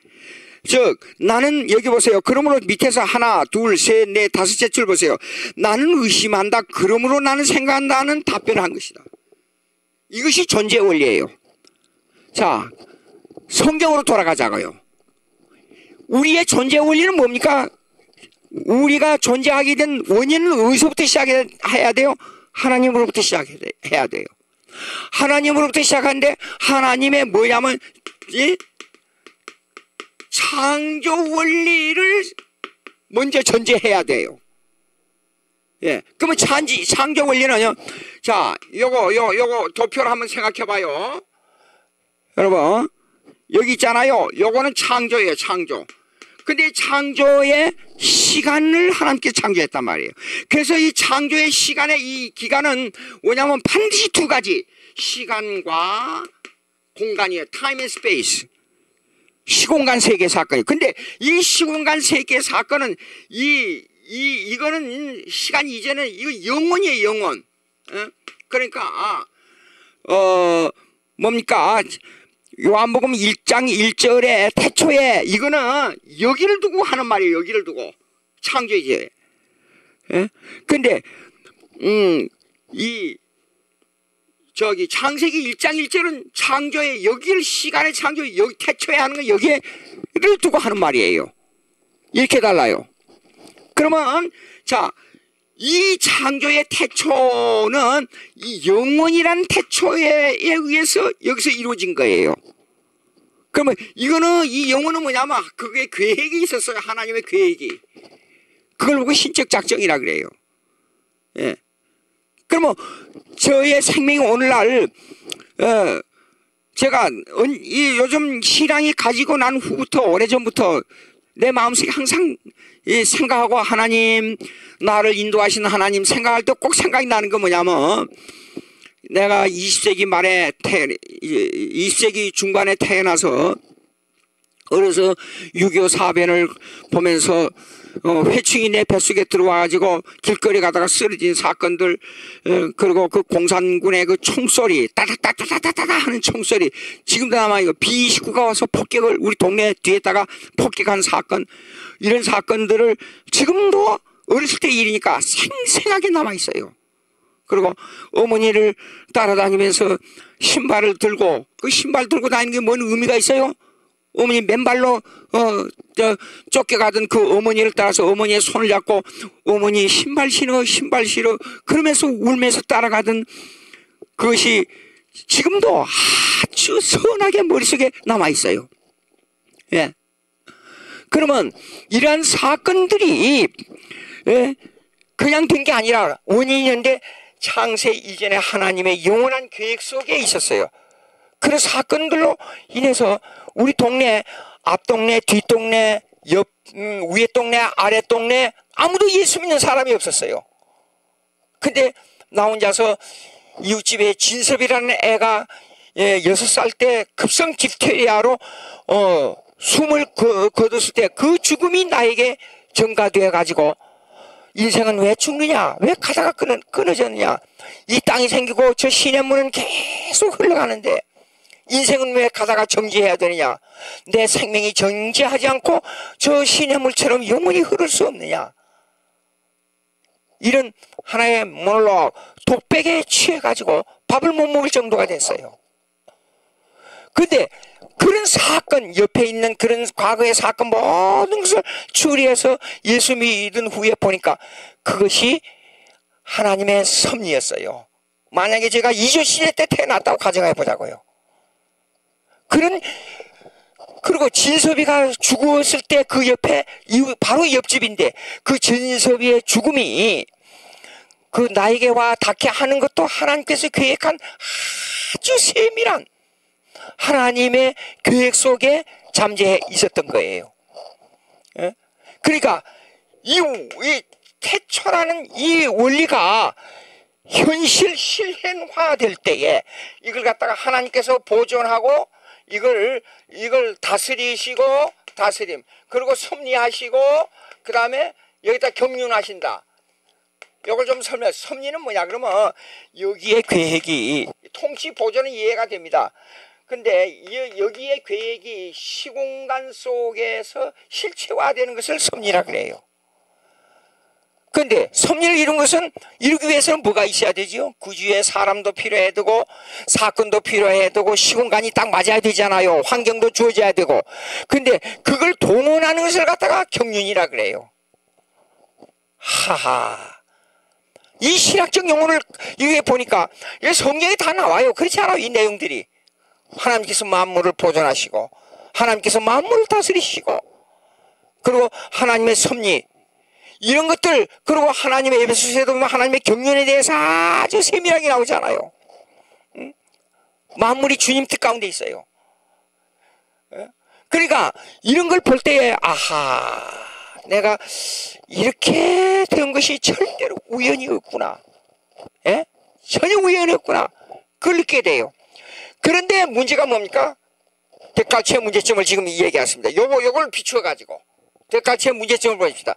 즉 나는 여기 보세요. 그러므로 밑에서 하나, 둘, 셋, 넷, 다섯째 줄 보세요. 나는 의심한다. 그러므로 나는 생각한다는 답변을 한 것이다. 이것이 존재 원리예요. 자, 성경으로 돌아가자고요. 우리의 존재 원리는 뭡니까? 우리가 존재하게 된 원인은 어디서부터 시작해야 돼요? 하나님으로부터 시작해야 돼요. 하나님으로부터 시작하는데 하나님의 뭐냐면 창조 원리를 먼저 전제해야 돼요. 예. 그러면 창조 원리는요. 자, 요거 도표를 한번 생각해 봐요. 여러분, 여기 있잖아요. 요거는 창조예요, 창조. 근데 창조의 시간을 하나님께 창조했단 말이에요. 그래서 이 창조의 시간의 이 기간은 뭐냐면 반드시 두 가지. 시간과 공간이에요. Time and space. 시공간 세계 사건이에요. 근데 이 시공간 세계 사건은 이거는 시간 이제는 이거 영원이에요, 영원. 그러니까 뭡니까? 요한복음 1장 1절에 태초에 이거는 여기를 두고 하는 말이에요. 여기를 두고 창조이지. 근데 창세기 1장 1절은 창조의 여기를 시간의 창조 여기 태초에 하는 건 여기를 두고 하는 말이에요. 이렇게 달라요. 그러면 자, 이 창조의 태초는 이 영원이라는 태초에 의해서 여기서 이루어진 거예요. 그러면 이거는 이 영혼은 뭐냐면 그게 계획이 있었어요. 하나님의 계획이. 그걸 보고 신적 작정이라 그래요. 예. 그러면 저의 생명이 오늘날 제가 요즘 신앙이 가지고 난 후부터 오래전부터 내 마음속에 항상 생각하고 하나님 나를 인도하시는 하나님 생각할 때 꼭 생각이 나는 건 뭐냐면 내가 20세기 중반에 태어나서 어려서 6.25 사변을 보면서 회충이 내 뱃속에 들어와가지고 길거리 가다가 쓰러진 사건들, 그리고 그 공산군의 그 총소리 따다따다다다다 하는 총소리, 지금도 아마 이거 B29가 와서 폭격을 우리 동네 뒤에다가 폭격한 사건, 이런 사건들을 지금도 어렸을 때 일이니까 생생하게 남아있어요. 그리고 어머니를 따라다니면서 신발을 들고, 그 신발 들고 다니는 게 뭔 의미가 있어요? 어머니 맨발로 쫓겨가던 그 어머니를 따라서 어머니의 손을 잡고 어머니 신발 신어 그러면서 울면서 따라가던 그것이 지금도 아주 선하게 머릿속에 남아있어요. 예. 그러면 이러한 사건들이 그냥 된 게 아니라 원인이 있는데 창세 이전에 하나님의 영원한 계획 속에 있었어요. 그런 사건들로 인해서 우리 동네, 앞동네, 뒷동네, 위에 동네, 아래 동네 아무도 예수 믿는 사람이 없었어요. 근데 나 혼자서 이웃집에 진섭이라는 애가 6살 때 급성 딥테리아로 숨을 거뒀을 때 그 죽음이 나에게 전가되어 가지고 인생은 왜 죽느냐, 왜 가다가 끊어졌느냐, 이 땅이 생기고 저 시냇물은 계속 흘러가는데 인생은 왜 가다가 정지해야 되느냐, 내 생명이 정지하지 않고 저 시냇물처럼 영원히 흐를 수 없느냐, 이런 하나의 모놀로그 독백에 취해가지고 밥을 못 먹을 정도가 됐어요. 근데 그런 사건, 옆에 있는 그런 과거의 사건 모든 것을 추리해서 예수 믿은 후에 보니까 그것이 하나님의 섭리였어요. 만약에 제가 이조시대 때 태어났다고 가정해 보자고요. 그리고 진섭이가 죽었을 때 그 옆에 바로 옆집인데 그 진섭이의 죽음이 그 나에게 와 닿게 하는 것도 하나님께서 계획한 아주 세밀한 하나님의 계획 속에 잠재해 있었던 거예요. 그러니까 이 태초라는 이 원리가 실현화될 때에 이걸 갖다가 하나님께서 보존하고 이걸 다스리시고 다스림, 그리고 섭리하시고 그 다음에 여기다 경륜하신다. 이걸 좀 설명해. 섭리는 뭐냐 그러면 여기에 계획이 통치 보존은 이해가 됩니다. 근데 여기에 계획이 시공간 속에서 실체화되는 것을 섭리라 그래요. 근데 섭리를 이룬 것은 이루기 위해서는 뭐가 있어야 되죠? 그 주위에 사람도 필요해야 되고 사건도 필요해야 되고 시공간이 딱 맞아야 되잖아요. 환경도 주어져야 되고. 근데 그걸 동원하는 것을 갖다가 경륜이라 그래요.
하하. 이 신학적 용어를 이게 보니까 성경에 다 나와요. 그렇지 않아요? 이 내용들이. 하나님께서 만물을 보존하시고 하나님께서 만물을 다스리시고 그리고 하나님의 섭리 이런 것들 그리고 하나님의 에베소서에도 보면 하나님의 경륜에 대해서 아주 세밀하게 나오잖아요. 응? 만물이 주님 뜻 가운데 있어요. 그러니까 이런 걸 볼 때에 아하 내가 이렇게 된 것이 절대로 우연이 없구나. 예? 전혀 우연이 없구나. 그걸 느끼게 돼요. 그런데 문제가 뭡니까? 데카르트의 문제점을 지금 얘기했습니다. 요걸 비추어가지고 데카르트의 문제점을 보십시다.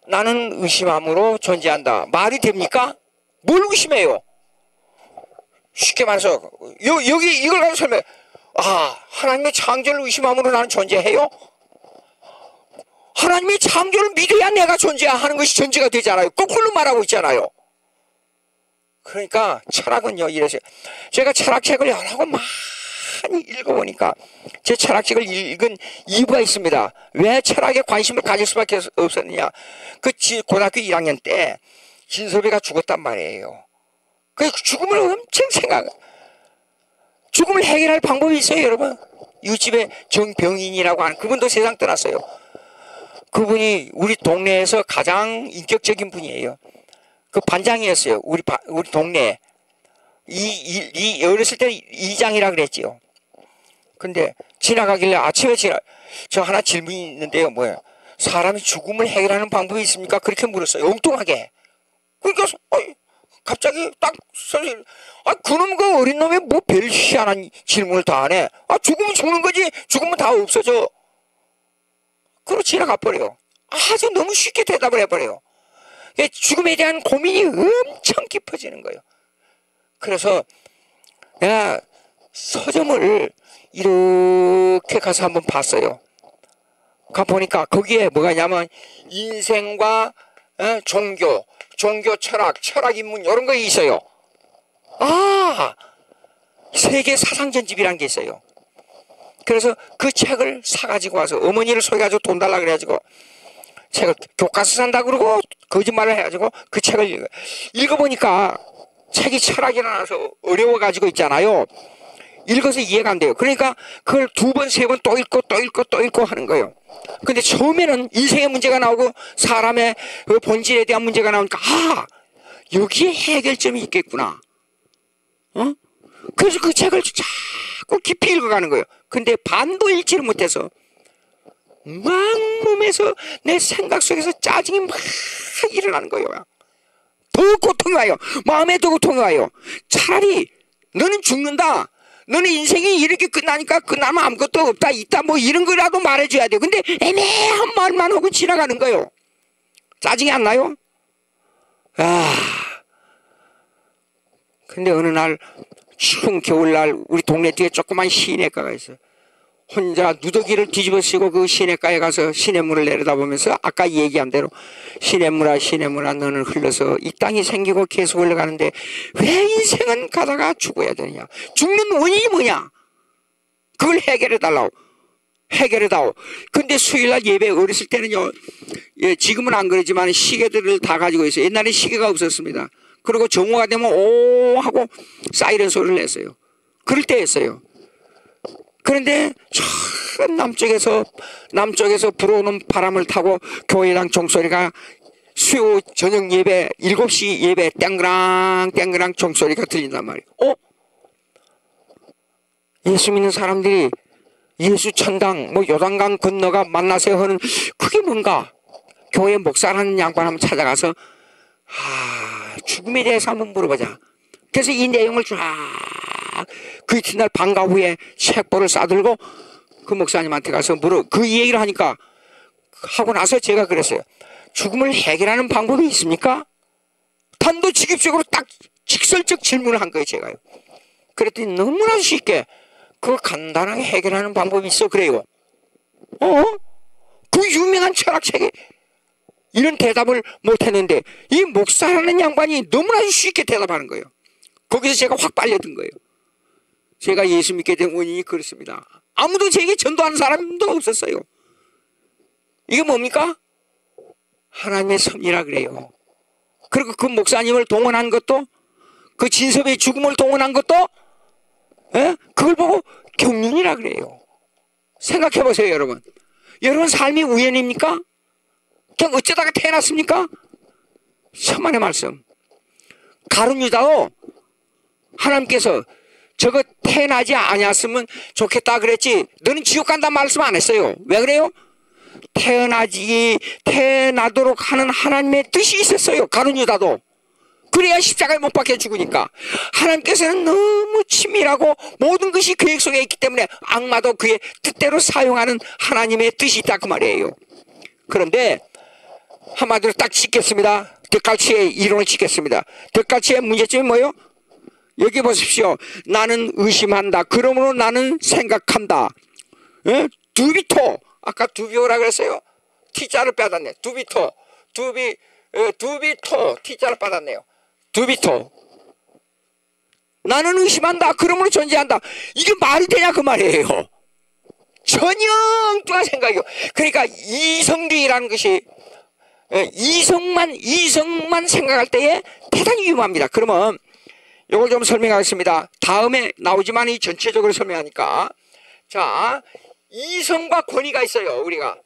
나는 의심함으로 존재한다. 말이 됩니까? 뭘 의심해요? 쉽게 말해서 여기 이걸 가지고 설명해. 아, 하나님의 창조를 의심함으로 나는 존재해요? 하나님의 창조를 믿어야 내가 존재하는 것이 전제가 되잖아요. 거꾸로 말하고 있잖아요. 그러니까 철학은요 이래서 제가 철학책을 여러 권 많이 읽어보니까 제 철학책을 읽은 이유가 있습니다. 왜 철학에 관심을 가질 수밖에 없었느냐. 그 고등학교 1학년 때 진섭이가 죽었단 말이에요. 그 죽음을 엄청 죽음을 해결할 방법이 있어요 여러분. 이웃집에 정병인이라고 하는 그분도 세상 떠났어요. 그분이 우리 동네에서 가장 인격적인 분이에요. 그 반장이었어요. 우리 동네에. 이 어렸을 때 이장이라 그랬지요. 근데 지나가길래 아침에 저 하나 질문이 있는데요. 뭐예요? 사람이 죽음을 해결하는 방법이 있습니까? 그렇게 물었어요. 엉뚱하게. 그러니까 갑자기 딱 선생님, 그놈 그 어린 놈이 뭐 별 희한한 질문을 다 하네. 죽으면 죽는 거지. 죽으면 다 없어져. 그로 지나가 버려요. 아주 너무 쉽게 대답을 해버려요. 죽음에 대한 고민이 엄청 깊어지는 거예요. 그래서 내가 서점을 이렇게 가서 한번 봤어요. 가보니까 거기에 뭐가 있냐면 인생과 종교 철학 인문 이런 거 있어요. 세계 사상전집이라는 게 있어요. 그래서 그 책을 사가지고 와서 어머니를 속여가지고 돈 달라 그래가지고 책을 교과서 산다 그러고 거짓말을 해가지고 그 책을 읽어보니까 책이 철학이라 나서 어려워가지고 있잖아요. 읽어서 이해가 안 돼요. 그러니까 그걸 2번, 3번 또 읽고 하는 거예요. 근데 처음에는 인생의 문제가 나오고 사람의 그 본질에 대한 문제가 나오니까 여기에 해결점이 있겠구나. 그래서 그 책을 자꾸 깊이 읽어가는 거예요. 근데 반도 읽지를 못해서 막 몸에서 내 생각 속에서 짜증이 막 일어나는 거예요. 더 고통이 와요. 마음에 더 고통이 와요. 차라리 너는 죽는다. 너는 인생이 이렇게 끝나면 아무것도 없다. 있다. 뭐 이런 거라도 말해줘야 돼요. 근데 애매한 말만 하고 지나가는 거예요. 짜증이 안 나요? 근데 어느 날 추운 겨울날 우리 동네 뒤에 조그만 시내가가 있어요. 혼자 누더기를 뒤집어 쓰고 그 시내가에 가서 시냇물을 내려다보면서 아까 얘기한 대로 시냇물아 너는 흘러서 이 땅이 생기고 계속 흘러가는데 왜 인생은 가다가 죽어야 되느냐. 죽는 원인이 뭐냐. 그걸 해결해달라고. 근데 수요일날 예배 어렸을 때는요, 지금은 안 그러지만 시계들을 다 가지고 있어요. 옛날에 시계가 없었습니다. 그리고 정오가 되면 오 하고 사이렌 소리를 냈어요. 그럴 때였어요. 그런데 저 남쪽에서 불어오는 바람을 타고 교회당 종소리가 수요 저녁 예배 7시 예배 땡그랑 종소리가 들린단 말이에요. 예수 믿는 사람들이 예수 천당 뭐 요단강 건너가 만나서 하는 그게 뭔가. 교회 목사라는 양반 한번 찾아가서 죽음에 대해서 한번 물어보자. 그래서 이 내용을 그 이튿날 방과 후에 책보를 싸들고 그 목사님한테 가서 그 얘기를 하고 나서 제가 그랬어요. 죽음을 해결하는 방법이 있습니까? 단도직입적으로 딱 직설적 질문을 한 거예요, 제가요. 그랬더니 너무나 쉽게 그걸 간단하게 해결하는 방법이 있어 그래요. 그 유명한 철학책에 이런 대답을 못했는데 이 목사라는 양반이 너무나 쉽게 대답하는 거예요. 거기서 제가 확 빨려든 거예요. 제가 예수 믿게 된 원인이 그렇습니다. 아무도 제게 전도하는 사람도 없었어요. 이게 뭡니까? 하나님의 섭리라 그래요. 그리고 그 목사님을 동원한 것도, 그 진섭의 죽음을 동원한 것도, 그걸 보고 경륜이라 그래요. 생각해 보세요, 여러분. 여러분 삶이 우연입니까? 그냥 어쩌다가 태어났습니까? 천만의 말씀. 가룟 유다도 하나님께서 저거 태어나지 아니었으면 좋겠다 그랬지, 너는 지옥 간다는 말씀 안 했어요. 왜 그래요? 태어나도록 하는 하나님의 뜻이 있었어요. 가룟 유다도. 그래야 십자가에 못 박혀 죽으니까. 하나님께서는 너무 치밀하고 모든 것이 계획 속에 있기 때문에 악마도 그의 뜻대로 사용하는 하나님의 뜻이 있다 그 말이에요. 그런데 한마디로 딱 짓겠습니다. 덧갈치의 이론을 짓겠습니다. 덧갈치의 문제점이 뭐예요? 여기 보십시오. 나는 의심한다. 그러므로 나는 생각한다. 두비토. 아까 두비오라 그랬어요. T자를 빼앗았네. 두비토. 두비토. T자를 빼앗았네요. 두비토. 나는 의심한다. 그러므로 존재한다. 이게 말이 되냐 그 말이에요. 전혀 엉뚱한 생각이요. 그러니까 이성주의라는 것이 이성만 생각할 때에 대단히 위험합니다. 그러면 이걸 좀 설명하겠습니다. 다음에 나오지만 이 전체적으로 설명하니까. 자, 이성과 권위가 있어요, 우리가.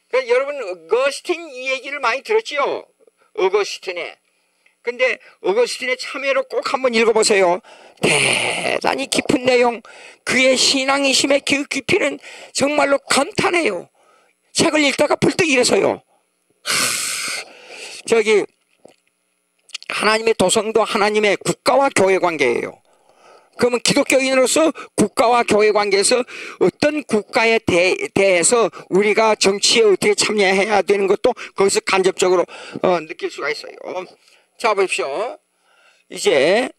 그러니까 여러분, 어거스틴 이 얘기를 많이 들었지요? 어거스틴의. 근데 어거스틴의 참여로 꼭 한번 읽어보세요. 대단히 깊은 내용, 그의 신앙의 힘의 그 깊이는 정말로 감탄해요. 책을 읽다가 벌떡 일어서요. 저기 하나님의 도성도 하나님의 국가와 교회 관계예요. 그러면 기독교인으로서 국가와 교회 관계에서 어떤 국가에 대해서 우리가 정치에 어떻게 참여해야 되는 것도 거기서 간접적으로 느낄 수가 있어요. 자, 보십시오. 이제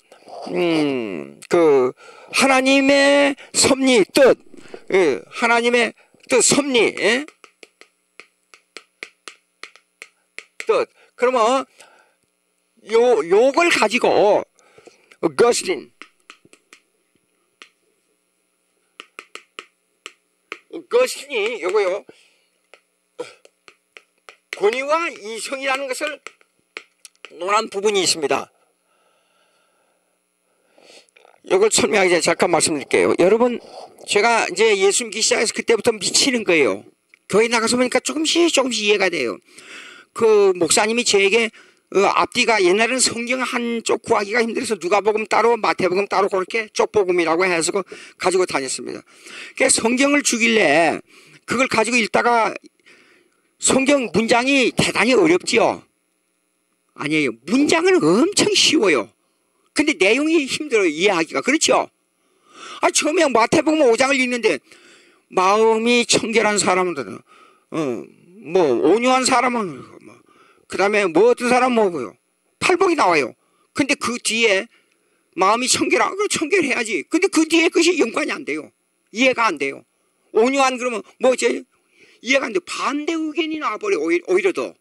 그 하나님의 섭리 뜻, 하나님의 뜻 섭리 뜻. 그러면 요걸 가지고 어거스틴이 요거요, 권위와 이성이라는 것을 논한 부분이 있습니다. 이걸 설명하기 전에 잠깐 말씀드릴게요. 여러분, 제가 이제 예수 믿기 시작해서 그때부터 미치는 거예요. 교회 나가서 보니까 조금씩 이해가 돼요. 그 목사님이 저에게 앞뒤가, 옛날에는 성경 한쪽 구하기가 힘들어서 누가복음 따로 마태복음 따로 그렇게 쪽복음이라고 해서 가지고 다녔습니다. 그래서 성경을 주길래 그걸 가지고 읽다가 성경 문장이 대단히 어렵지요? 아니에요. 문장은 엄청 쉬워요. 근데 내용이 힘들어요, 이해하기가. 그렇죠? 처음에 마태복음 5장을 읽는데 마음이 청결한 사람들은 뭐 온유한 사람은 그 다음에 뭐 어떤 사람은 뭐고요, 팔복이 나와요. 근데 그 뒤에 마음이 청결한, 청결해야지. 근데 그 뒤에 것이 연관이 안 돼요. 이해가 안 돼요. 온유한 그러면 뭐지? 이해가 안 돼요. 반대 의견이 나와버려. 오히려 더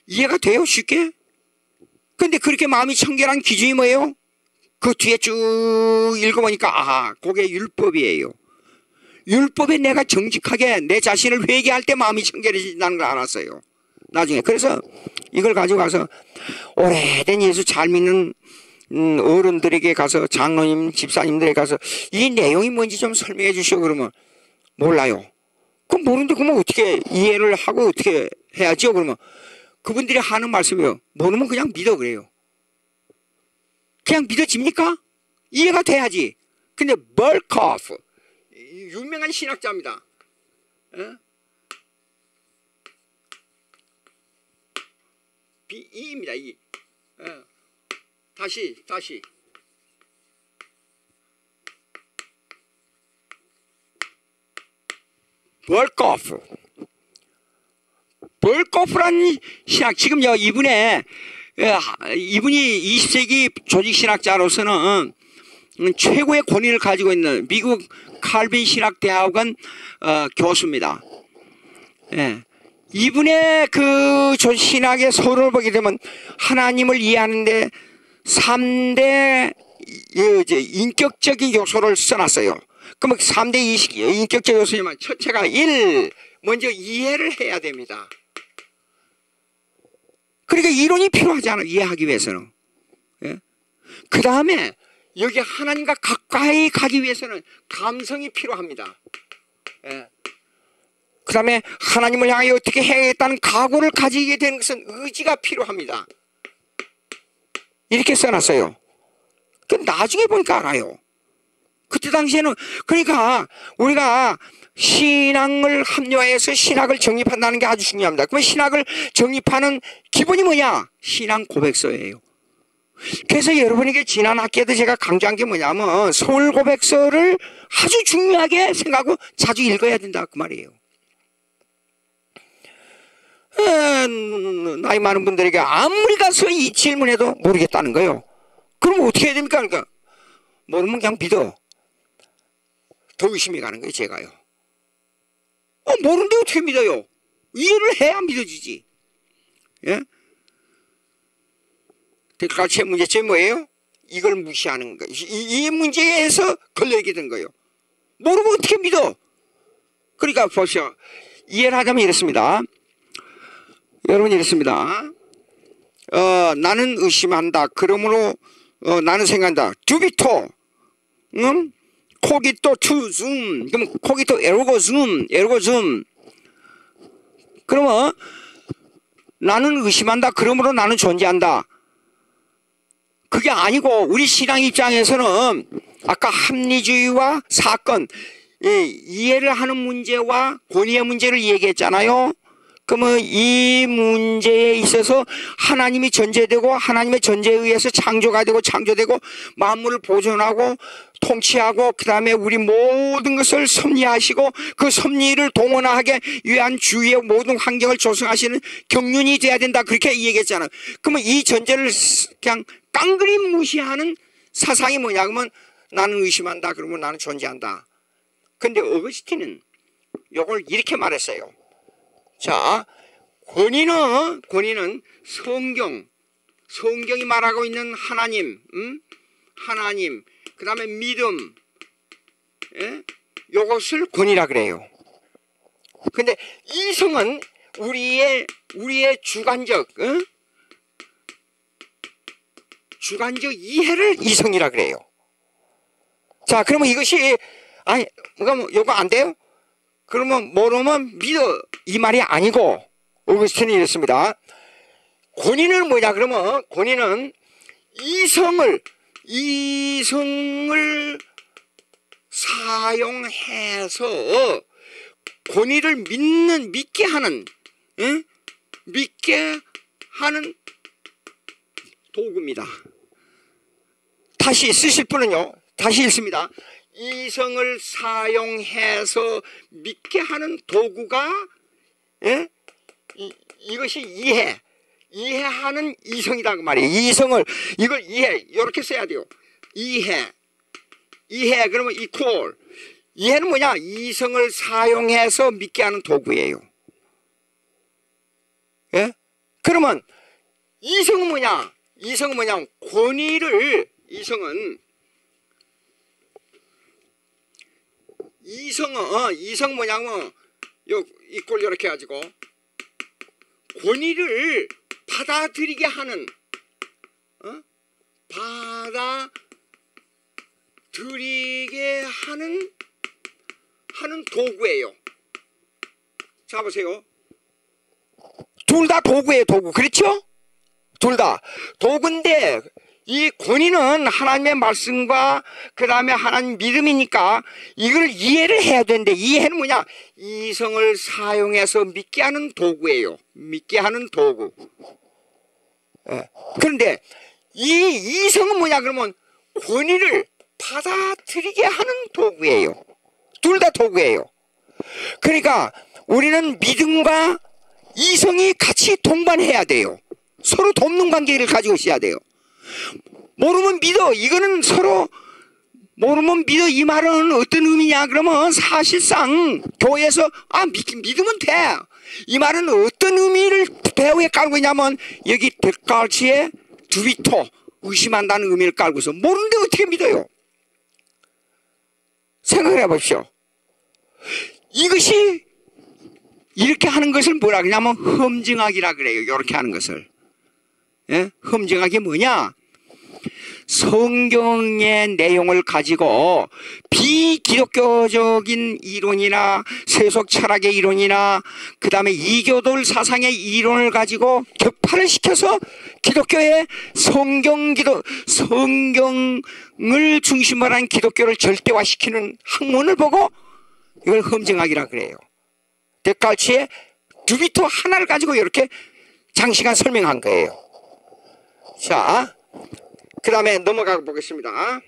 이해가 돼요, 쉽게? 근데 그렇게 마음이 청결한 기준이 뭐예요? 그 뒤에 쭉 읽어보니까 그게 율법이에요. 율법에 내가 정직하게 내 자신을 회개할 때 마음이 청결해진다는 걸 알았어요, 나중에. 그래서 이걸 가지고 가서 오래된 예수 잘 믿는 어른들에게 가서, 장로님, 집사님들에게 가서 이 내용이 뭔지 좀 설명해 주시오. 그러면 몰라요. 그럼 모르는데 그러면 어떻게 이해를 하고 어떻게 해야죠? 그러면 그분들이 하는 말씀이에요. 모르면 그냥 믿어 그래요. 그냥 믿어집니까? 이해가 돼야지. 근데 벌코프, 유명한 신학자입니다. E입니다. E. 다시 벌코프라는 신학, 지금요 이분이 20세기 조직신학자로서는 최고의 권위를 가지고 있는 미국 칼빈 신학대학원 교수입니다. 이분의 그 신학의 서론을 보게 되면 하나님을 이해하는데 3대 인격적인 요소를 써놨어요. 그러면 3대 인격적 요소냐면, 첫째가 먼저 이해를 해야 됩니다.
그러니까 이론이 필요하잖아요. 이해하기 위해서는. 예? 그 다음에 여기 하나님과 가까이 가기 위해서는 감성이 필요합니다. 예. 그 다음에 하나님을 향해 어떻게 해야겠다는 각오를 가지게 되는 것은 의지가 필요합니다. 이렇게 써놨어요. 그 나중에 보니까 알아요. 그때 당시에는 그러니까 우리가 신앙을 합리화해서 신학을 정립한다는 게 아주 중요합니다. 그러면 신학을 정립하는 기본이 뭐냐? 신앙 고백서예요. 그래서 여러분에게 지난 학기에도 제가 강조한 게 뭐냐면 서울 고백서를 아주 중요하게 생각하고 자주 읽어야 된다 그 말이에요. 나이 많은 분들에게 아무리 가서 이 질문해도 모르겠다는 거예요. 그럼 어떻게 해야 됩니까? 그러니까 모르면 그냥 믿어. 더 의심이 가는 거예요. 제가요. 모르는데 어떻게 믿어요? 이해를 해야 믿어지지. 예? 대가치의 문제점이 뭐예요? 이걸 무시하는 거예요. 이 문제에서 걸려있게 된 거예요. 모르면 어떻게 믿어? 그러니까 보시오. 이해를 하자면 이렇습니다. 여러분 이렇습니다. 나는 의심한다. 그러므로 나는 생각한다. 두비토. 코기토 투줌. 그럼 코기토 에로고줌. 그러면 나는 의심한다. 그러므로 나는 존재한다. 그게 아니고 우리 신앙 입장에서는 아까 합리주의와 사건, 이해를 하는 문제와 권위의 문제를 얘기했잖아요. 그러면 이 문제에 있어서 하나님이 전제되고 하나님의 전제에 의해서 창조가 되고 창조되고 만물을 보존하고 통치하고 그 다음에 우리 모든 것을 섭리하시고 그 섭리를 동원하게 위한 주위의 모든 환경을 조성하시는 경륜이 돼야 된다 그렇게 얘기했잖아요. 그러면 이 전제를 그냥 깡그리 무시하는 사상이 뭐냐 그러면 나는 의심한다 그러면 나는 존재한다. 근데 어거스틴은 이걸 이렇게 말했어요. 자, 권위는 성경이 말하고 있는 하나님, 하나님, 그 다음에 믿음, 이것을 권위라 그래요. 근데 이성은 우리의 주관적 이해를 이성이라 그래요. 자, 그러면 이것이 그럼 이거 안 돼요? 그러면 모르면 믿어 이 말이 아니고 어거스틴이 이랬습니다. 권위는 뭐냐 그러면 권위는 이성을 사용해서 권위를 믿게 하는 도구입니다. 다시 쓰실 분은요. 다시 읽습니다. 이성을 사용해서 믿게 하는 도구가 이것이 이해하는 이성이다 그 말이에요. 이걸 이렇게 써야 돼요. 이해 그러면 equal. 이해는 뭐냐? 이성을 사용해서 믿게 하는 도구예요. 예? 그러면 이성은 뭐냐? 권위를 이성은 뭐냐면 이꼴 이렇게 해가지고 권위를 받아들이게 하는 도구예요. 자 보세요. 둘 다 도구예요. 도구. 그렇죠? 둘 다 도구인데 이 권위는 하나님의 말씀과 그 다음에 하나님 믿음이니까 이걸 이해를 해야 되는데 이해는 뭐냐? 이성을 사용해서 믿게 하는 도구예요. 믿게 하는 도구. 그런데 이 이성은 뭐냐 그러면 권위를 받아들이게 하는 도구예요. 둘 다 도구예요. 그러니까 우리는 믿음과 이성이 같이 동반해야 돼요. 서로 돕는 관계를 가지고 있어야 돼요. 모르면 믿어. 이거는 서로 모르면 믿어. 이 말은 어떤 의미냐 그러면 사실상 교회에서 믿으면 돼. 이 말은 어떤 의미를 배후에 깔고 있냐면 여기 덱갈치의 두비토 의심한다는 의미를 깔고서 모르는데 어떻게 믿어요? 생각을 해보십시오. 이것이 이렇게 하는 것을 뭐라 그러냐면 험증학이라 그래요. 이렇게 하는 것을 예? 험증하게 뭐냐? 성경의 내용을 가지고 비기독교적인 이론이나 세속 철학의 이론이나 그 다음에 이교돌 사상의 이론을 가지고 격파를 시켜서 기독교의 성경을 중심으로 한 기독교를 절대화시키는 학문을 보고 이걸 험증학이라 그래요. 데카르트의 두비토 하나를 가지고 이렇게 장시간 설명한 거예요. 자, 그 다음에 넘어가 보겠습니다.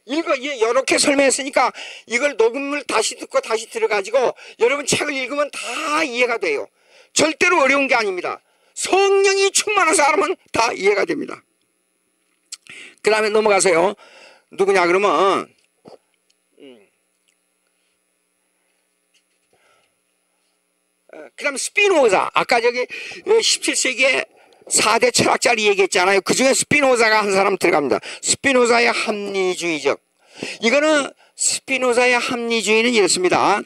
이렇게 설명했으니까 이걸 녹음을 다시 듣고 다시 들어가지고 여러분 책을 읽으면 다 이해가 돼요. 절대로 어려운 게 아닙니다. 성령이 충만한 사람은 다 이해가 됩니다. 그 다음에 넘어가세요. 누구냐 그러면 그 다음에 스피노자. 아까 저기 17세기에 4대 철학자를 얘기했잖아요. 그 중에 스피노자가 한 사람 들어갑니다. 스피노자의 합리주의적. 이거는 스피노자의 합리주의는 이렇습니다.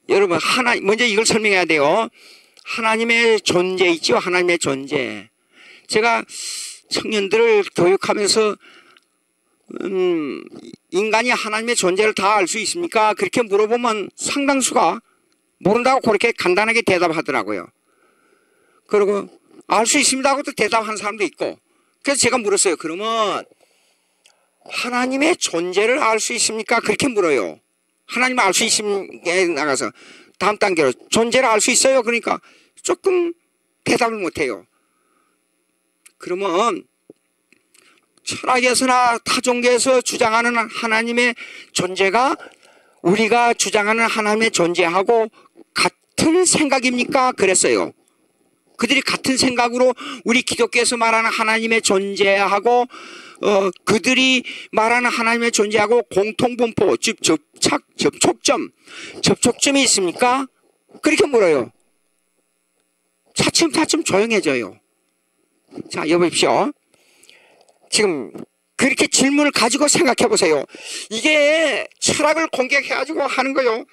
여러분 먼저 이걸 설명해야 돼요. 하나님의 존재 있죠. 하나님의 존재. 제가 청년들을 교육하면서 인간이 하나님의 존재를 다 알 수 있습니까? 그렇게 물어보면 상당수가 모른다고 그렇게 간단하게 대답하더라고요. 그리고 알 수 있습니다 하고 또 대답한 사람도 있고. 그래서 제가 물었어요. 그러면 하나님의 존재를 알 수 있습니까? 그렇게 물어요. 하나님을 알 수 있음에 나가서 다음 단계로 존재를 알 수 있어요? 그러니까 조금 대답을 못해요. 그러면 철학에서나 타종교에서 주장하는 하나님의 존재가 우리가 주장하는 하나님의 존재하고 같은 생각입니까? 그랬어요. 그들이 같은 생각으로 우리 기독교에서 말하는 하나님의 존재하고 그들이 말하는 하나님의 존재하고 공통분포, 즉 접촉점이 있습니까? 그렇게 물어요. 차츰차츰 조용해져요. 자, 여보십시오. 지금 그렇게 질문을 가지고 생각해 보세요. 이게 철학을 공격해가지고 하는 거요.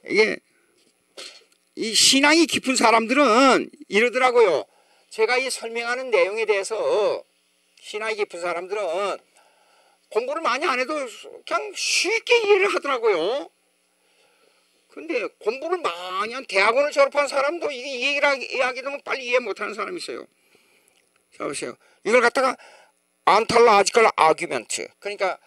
이게 이 신앙이 깊은 사람들은 이러더라고요. 제가 이 설명하는 내용에 대해서 신앙이 깊은 사람들은 공부를 많이 안 해도 그냥 쉽게 이해를 하더라고요. 근데 공부를 많이 한 대학원을 졸업한 사람도 이 얘기를 이야기하면 빨리 이해 못하는 사람이 있어요. 자, 보세요. 이걸 갖다가 안탈로지컬 아규먼트. 그러니까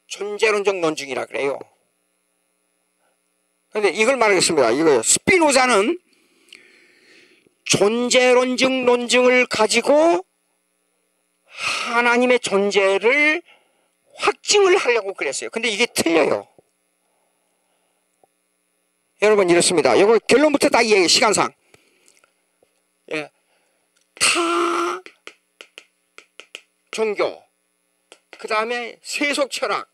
존재론적 논증이라 그래요. 그런데 이걸 말하겠습니다. 이거요. 스피노자는 존재론적 논증을 가지고 하나님의 존재를 확증을 하려고 그랬어요. 근데 이게 틀려요. 여러분 이렇습니다. 이거 결론부터 다 이해해요. 시간상. 예. 타 종교, 그 다음에 세속 철학,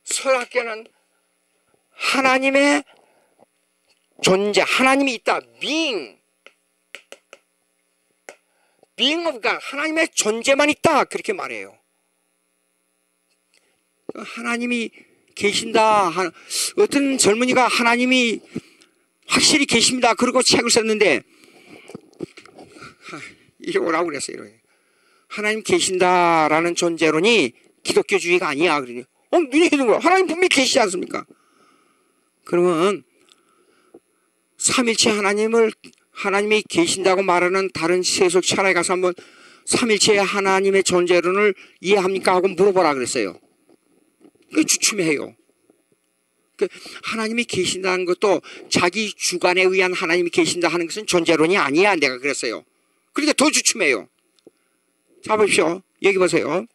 철학계는 하나님의 존재, 하나님이 있다. being of God, 하나님의 존재만 있다. 그렇게 말해요. 하나님이 계신다. 어떤 젊은이가 하나님이 확실히 계십니다. 그러고 책을 썼는데 이리 오라고 그랬어요. 하나님 계신다라는 존재론이 기독교주의가 아니야. 그러니 눈에 있는 거야. 하나님 분명히 계시지 않습니까? 그러면 삼일체 하나님이 계신다고 말하는 다른 세속 철학에 가서 한번 삼일체의 하나님의 존재론을 이해합니까? 하고 물어보라 그랬어요. 그게 주춤해요. 하나님이 계신다는 것도 자기 주관에 의한 하나님이 계신다 하는 것은 존재론이 아니야. 내가 그랬어요. 그러니까 더 주춤해요. 자, 보십시오. 여기 보세요.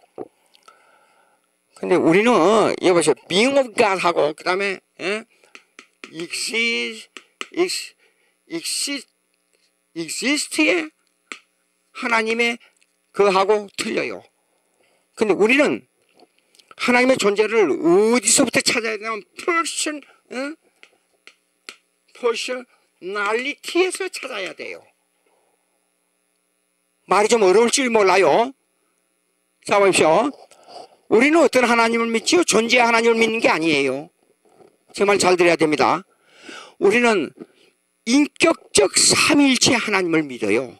근데 우리는 여기 보세요. being of God 하고 그 다음에 exist의 하나님의 그하고 틀려요. 근데 우리는 하나님의 존재를 어디서부터 찾아야 되냐면
난리티에서 찾아야 돼요. 말이 좀 어려울지 몰라요. 자, 보십시오. 우리는 어떤 하나님을 믿지요? 존재의 하나님을 믿는 게 아니에요. 제 말 잘 들어야 됩니다. 우리는 인격적 삼일체 하나님을 믿어요.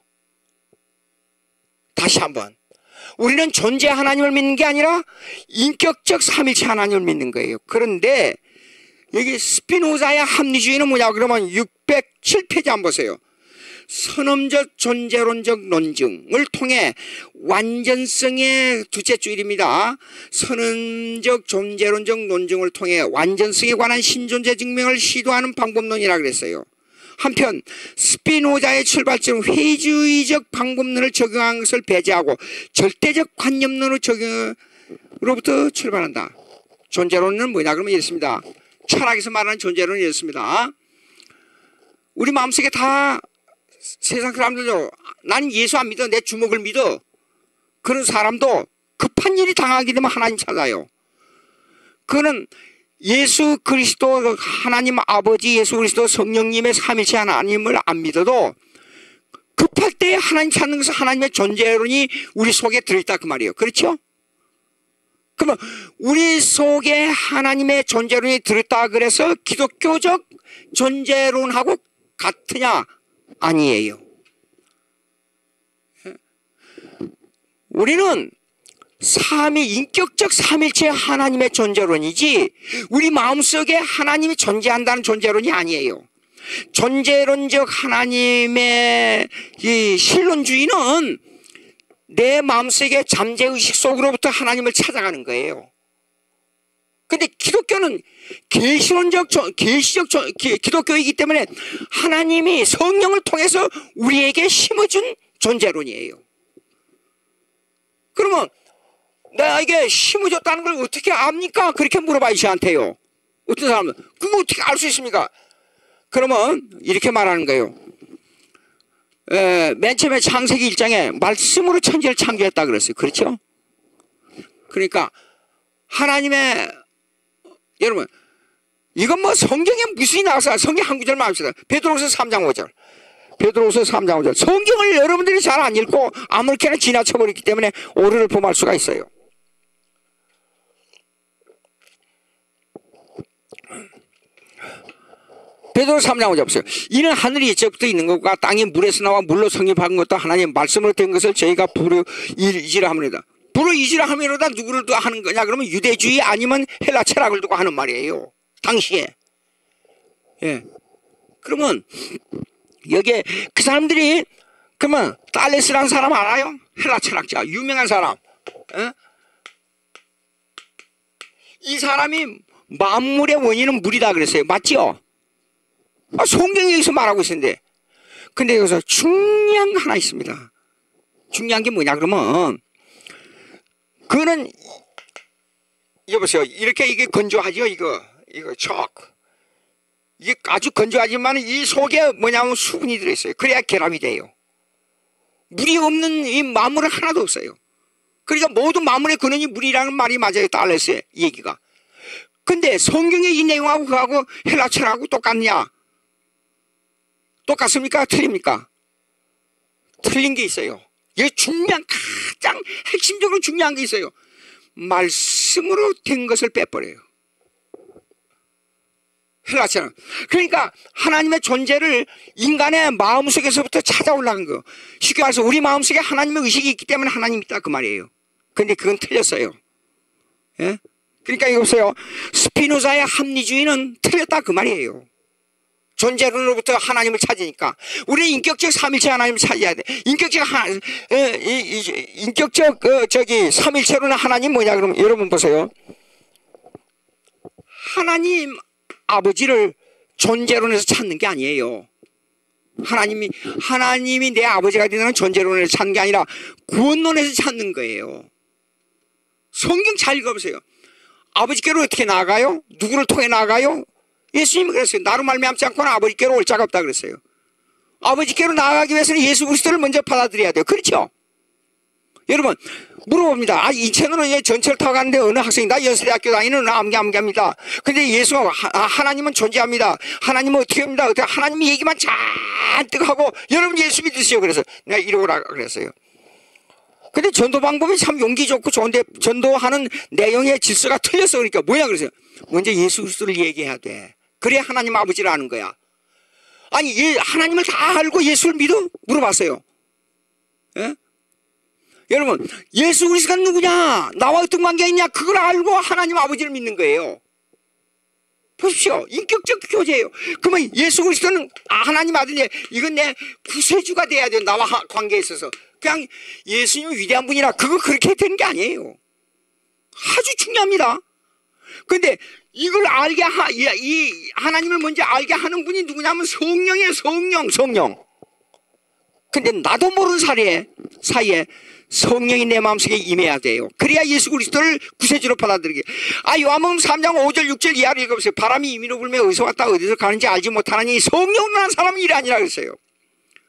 다시 한번. 우리는 존재 하나님을 믿는 게 아니라 인격적 삼일체 하나님을 믿는 거예요. 그런데 여기 스피노자의 합리주의는 뭐냐 그러면 607페이지 한번 보세요. 선험적 존재론적 논증을 통해 완전성의 두째 주일입니다. 선험적 존재론적 논증을 통해 완전성에 관한 신존재 증명을 시도하는 방법론이라 그랬어요. 한편 스피노자의 출발점 회의주의적 방법론을 적용한 것을 배제하고 절대적 관념론을 적용으로부터 출발한다. 존재론은 뭐냐 그러면 이렇습니다. 철학에서 말하는 존재론은 이렇습니다. 우리 마음속에 다 세상 사람들도 나는 예수 안 믿어, 내 주먹을 믿어, 그런 사람도 급한 일이 당하게 되면 하나님 찾아요. 그거는 예수 그리스도 하나님 아버지 예수 그리스도 성령님의 삼일체 하나님을 안 믿어도 급할 때 하나님 찾는 것은 하나님의 존재론이 우리 속에 들어있다 그 말이에요. 그렇죠? 그러면 우리 속에 하나님의 존재론이 들었다 그래서 기독교적 존재론하고 같으냐? 아니에요. 우리는 인격적 삼일체 하나님의 존재론이지 우리 마음속에 하나님이 존재한다는 존재론이 아니에요. 존재론적 하나님의 이 신론주의는 내 마음속에 잠재의식 속으로부터 하나님을 찾아가는 거예요. 근데 기독교는 계시적 기독교이기 때문에 하나님이 성령을 통해서 우리에게 심어준 존재론이에요. 그러면 나에게 심어줬다는 걸 어떻게 압니까? 그렇게 물어봐요, 저한테요. 어떤 사람은 그거 어떻게 알 수 있습니까? 그러면 이렇게 말하는 거예요. 맨 처음에 창세기 1장에 말씀으로 천지를 창조했다 그랬어요. 그렇죠? 그러니까 하나님의 여러분 이건 뭐 성경에 무슨 나와서 성경 한 구절만 합시다. 베드로후서 3장 5절. 베드로후서 3장 5절. 성경을 여러분들이 잘 안 읽고 아무렇게나 지나쳐버렸기 때문에 오류를 범할 수가 있어요. 베드로후서 3장 5절 보세요. 이는 하늘이 예적부터 있는 것과 땅이 물에서 나와 물로 성립한 것도 하나님의 말씀으로 된 것을 저희가 부르이지라 함이로다. 부르이지라 함이로다 누구를 또 하는 거냐 그러면 유대주의 아니면 헬라 철학을 두고 하는 말이에요. 당시에. 예. 그러면 여기에 그 사람들이 그러면 딸레스라는 사람 알아요? 헬라 철학자 유명한 사람. 예? 이 사람이 만물의 원인은 물이다 그랬어요. 맞죠? 성경에 여기서 말하고 있었는데 근데 여기서 중요한 거 하나 있습니다. 중요한 게 뭐냐 그러면 그거는 여보세요. 이렇게 이게 건조하죠. 이거 척 이게 아주 건조하지만 이 속에 뭐냐면 수분이 들어있어요. 그래야 결합이 돼요. 물이 없는 이 만물은 하나도 없어요. 그러니까 모든 만물의 근원이 물이라는 말이 맞아요. 달레스의 얘기가. 근데 성경의 이 내용하고 그하고 헬라 철학하고 똑같냐? 똑같습니까? 틀립니까? 틀린 게 있어요. 이게 중요한 가장 핵심적으로 중요한 게 있어요. 말씀으로 된 것을 빼버려요. 헬라처럼. 그러니까 하나님의 존재를 인간의 마음속에서부터 찾아 올라간 거. 쉽게 말해서 우리 마음속에 하나님의 의식이 있기 때문에 하나님이 있다 그 말이에요. 그런데 그건 틀렸어요. 예? 그러니까 이거 보세요. 스피노자의 합리주의는 틀렸다 그 말이에요. 존재론으로부터 하나님을 찾으니까 우리는 인격적 삼일체 하나님을 찾아야 돼. 인격적 삼일체로는 하나님 뭐냐 그러면 여러분 보세요. 하나님 아버지를 존재론에서 찾는 게 아니에요. 하나님이 내 아버지가 되는 존재론에서 찾는 게 아니라 구원론에서 찾는 거예요. 성경 잘 읽어보세요. 아버지께로 어떻게 나아가요? 누구를 통해 나아가요? 예수님이 그랬어요. 나로 말미암지 않고는 아버지께로 올 자가 없다 그랬어요. 아버지께로 나아가기 위해서는 예수 그리스도를 먼저 받아들여야 돼요. 그렇죠? 여러분
물어봅니다. 아, 인천으로 전철 타고 가는데 어느 학생이 나 연세대학교 다니는 암기합니다. 근데 예수가 하나님은 존재합니다. 하나님은 어떻게 합니다. 어떻게 하나님 얘기만 잔뜩 하고 여러분 예수 믿으세요. 그래서 내가 이러라 그랬어요. 근데 전도 방법이 참 용기 좋고 좋은데 전도하는 내용의 질서가 틀렸어. 그러니까 뭐냐 그래서 먼저 예수 그리스도를 얘기해야 돼. 그래야 하나님 아버지를 아는 거야. 아니 하나님을 다 알고 예수를 믿어? 물어봤어요. 예? 여러분 예수 그리스도가 누구냐, 나와 어떤 관계가 있냐, 그걸 알고 하나님 아버지를 믿는 거예요. 보십시오. 인격적 교제예요. 그러면 예수 그리스도는 하나님 아들이에요. 이건 내 구세주가 돼야 돼요. 나와 관계에 있어서. 그냥 예수님은 위대한 분이라 그거 그렇게 되는 게 아니에요. 아주 중요합니다. 그런데 이걸 알게 이 하나님을 먼저 알게 하는 분이 누구냐면 성령이에요. 성령. 근데 나도 모르는 사이에 성령이 내 마음속에 임해야 돼요. 그래야 예수 그리스도를 구세주로 받아들이게. 요한복음 3장 5절 6절 이하를 읽어보세요. 바람이 임의로 불며 어디서 왔다 어디서 가는지 알지 못하나니 성령으로 난 사람은 일이 아니라 그랬어요.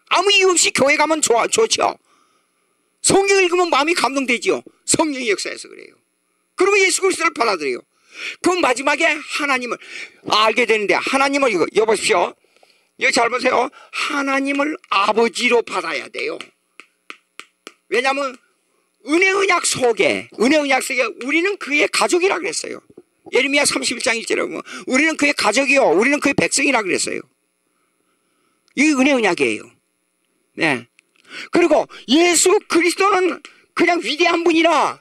아무 이유 없이 교회 가면 좋죠. 성경 읽으면 마음이 감동되지요. 성령의 역사에서 그래요. 그리고 예수 그리스도를 받아들여요. 그럼 마지막에 하나님을 알게 되는데, 하나님을 이거 여보십시오. 이거 잘 보세요. 하나님을 아버지로 받아야 돼요. 왜냐하면 은혜 언약 속에 우리는 그의 가족이라 그랬어요. 예레미야 31장 1절에 보면 우리는 그의 가족이요 우리는 그의 백성이라 그랬어요. 이게 은혜 언약이에요. 네. 그리고 예수 그리스도는 그냥 위대한 분이라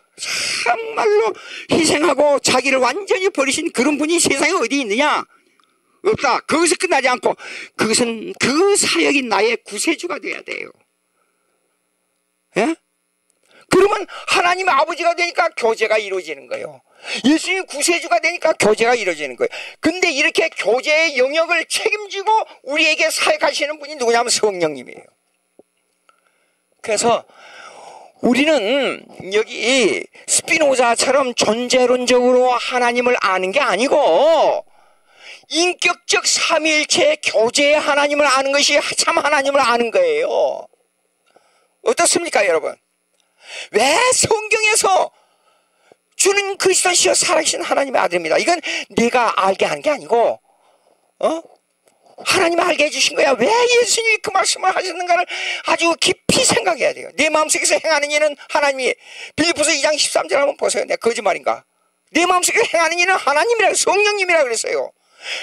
정말로 희생하고 자기를 완전히 버리신 그런 분이 세상에 어디 있느냐? 없다. 거기서 끝나지 않고 그것은 그 사역이 나의 구세주가 돼야 돼요. 예? 그러면 하나님의 아버지가 되니까 교제가 이루어지는 거예요. 예수님이 구세주가 되니까 교제가 이루어지는 거예요. 근데 이렇게 교제의 영역을 책임지고 우리에게 사역하시는 분이 누구냐면 성령님이에요. 그래서 우리는 여기 스피노자처럼 존재론적으로 하나님을 아는 게 아니고 인격적 삼위일체 교제의 하나님을 아는 것이 참 하나님을 아는 거예요. 어떻습니까 여러분? 왜 성경에서 주는 그리스도시여 살아계신 하나님의 아들입니다. 이건 내가 알게 하는 게 아니고 하나님이 알게 해주신 거야. 왜 예수님이 그 말씀을 하셨는가를 아주 깊이 생각해야 돼요. 내 마음속에서 행하는 일은 하나님이, 빌립보서 2장 13절 한번 보세요. 내가 거짓말인가? 내 마음속에서 행하는 일은 하나님이라, 성령님이라 그랬어요.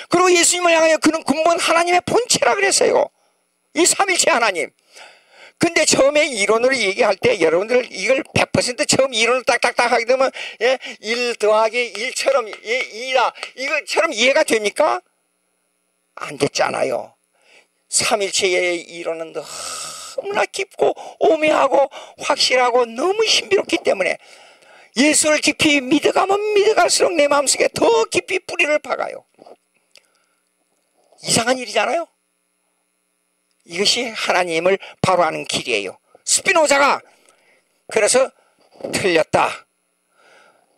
그리고 예수님을 향하여 그는 근본 하나님의 본체라 그랬어요. 이 삼일체 하나님. 근데 처음에 이론으로 얘기할 때 여러분들 이걸 100% 처음 이론을 딱딱딱 하게 되면 1 더하기 1처럼 2다 이것처럼 이해가 됩니까? 안 됐잖아요. 삼일체의 이론은 너무나 깊고 오묘하고 확실하고 너무 신비롭기 때문에 예수를 깊이 믿어가면 믿어갈수록 내 마음속에 더 깊이 뿌리를 박아요. 이상한 일이잖아요. 이것이 하나님을 바로 아는 길이에요. 스피노자가 그래서 틀렸다.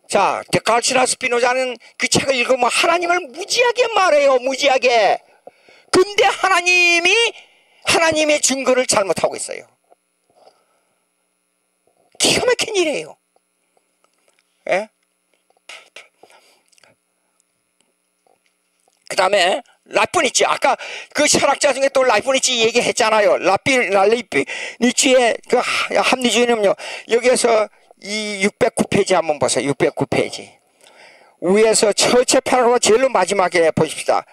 자, 데카르트나 스피노자는 그 책을 읽으면 하나님을 무지하게 말해요. 무지하게. 근데 하나님의 증거를 잘못하고 있어요. 기가 막힌 일이에요. 예? 그 다음에 라이프니츠, 아까 그 철학자 중에 또 라이프니츠 얘기했잖아요. 라이프니츠의 그 합리주의는요, 여기에서 이 609페이지 한번 보세요. 609페이지 위에서 첫째 패러그래프 제일 마지막에 보십시다.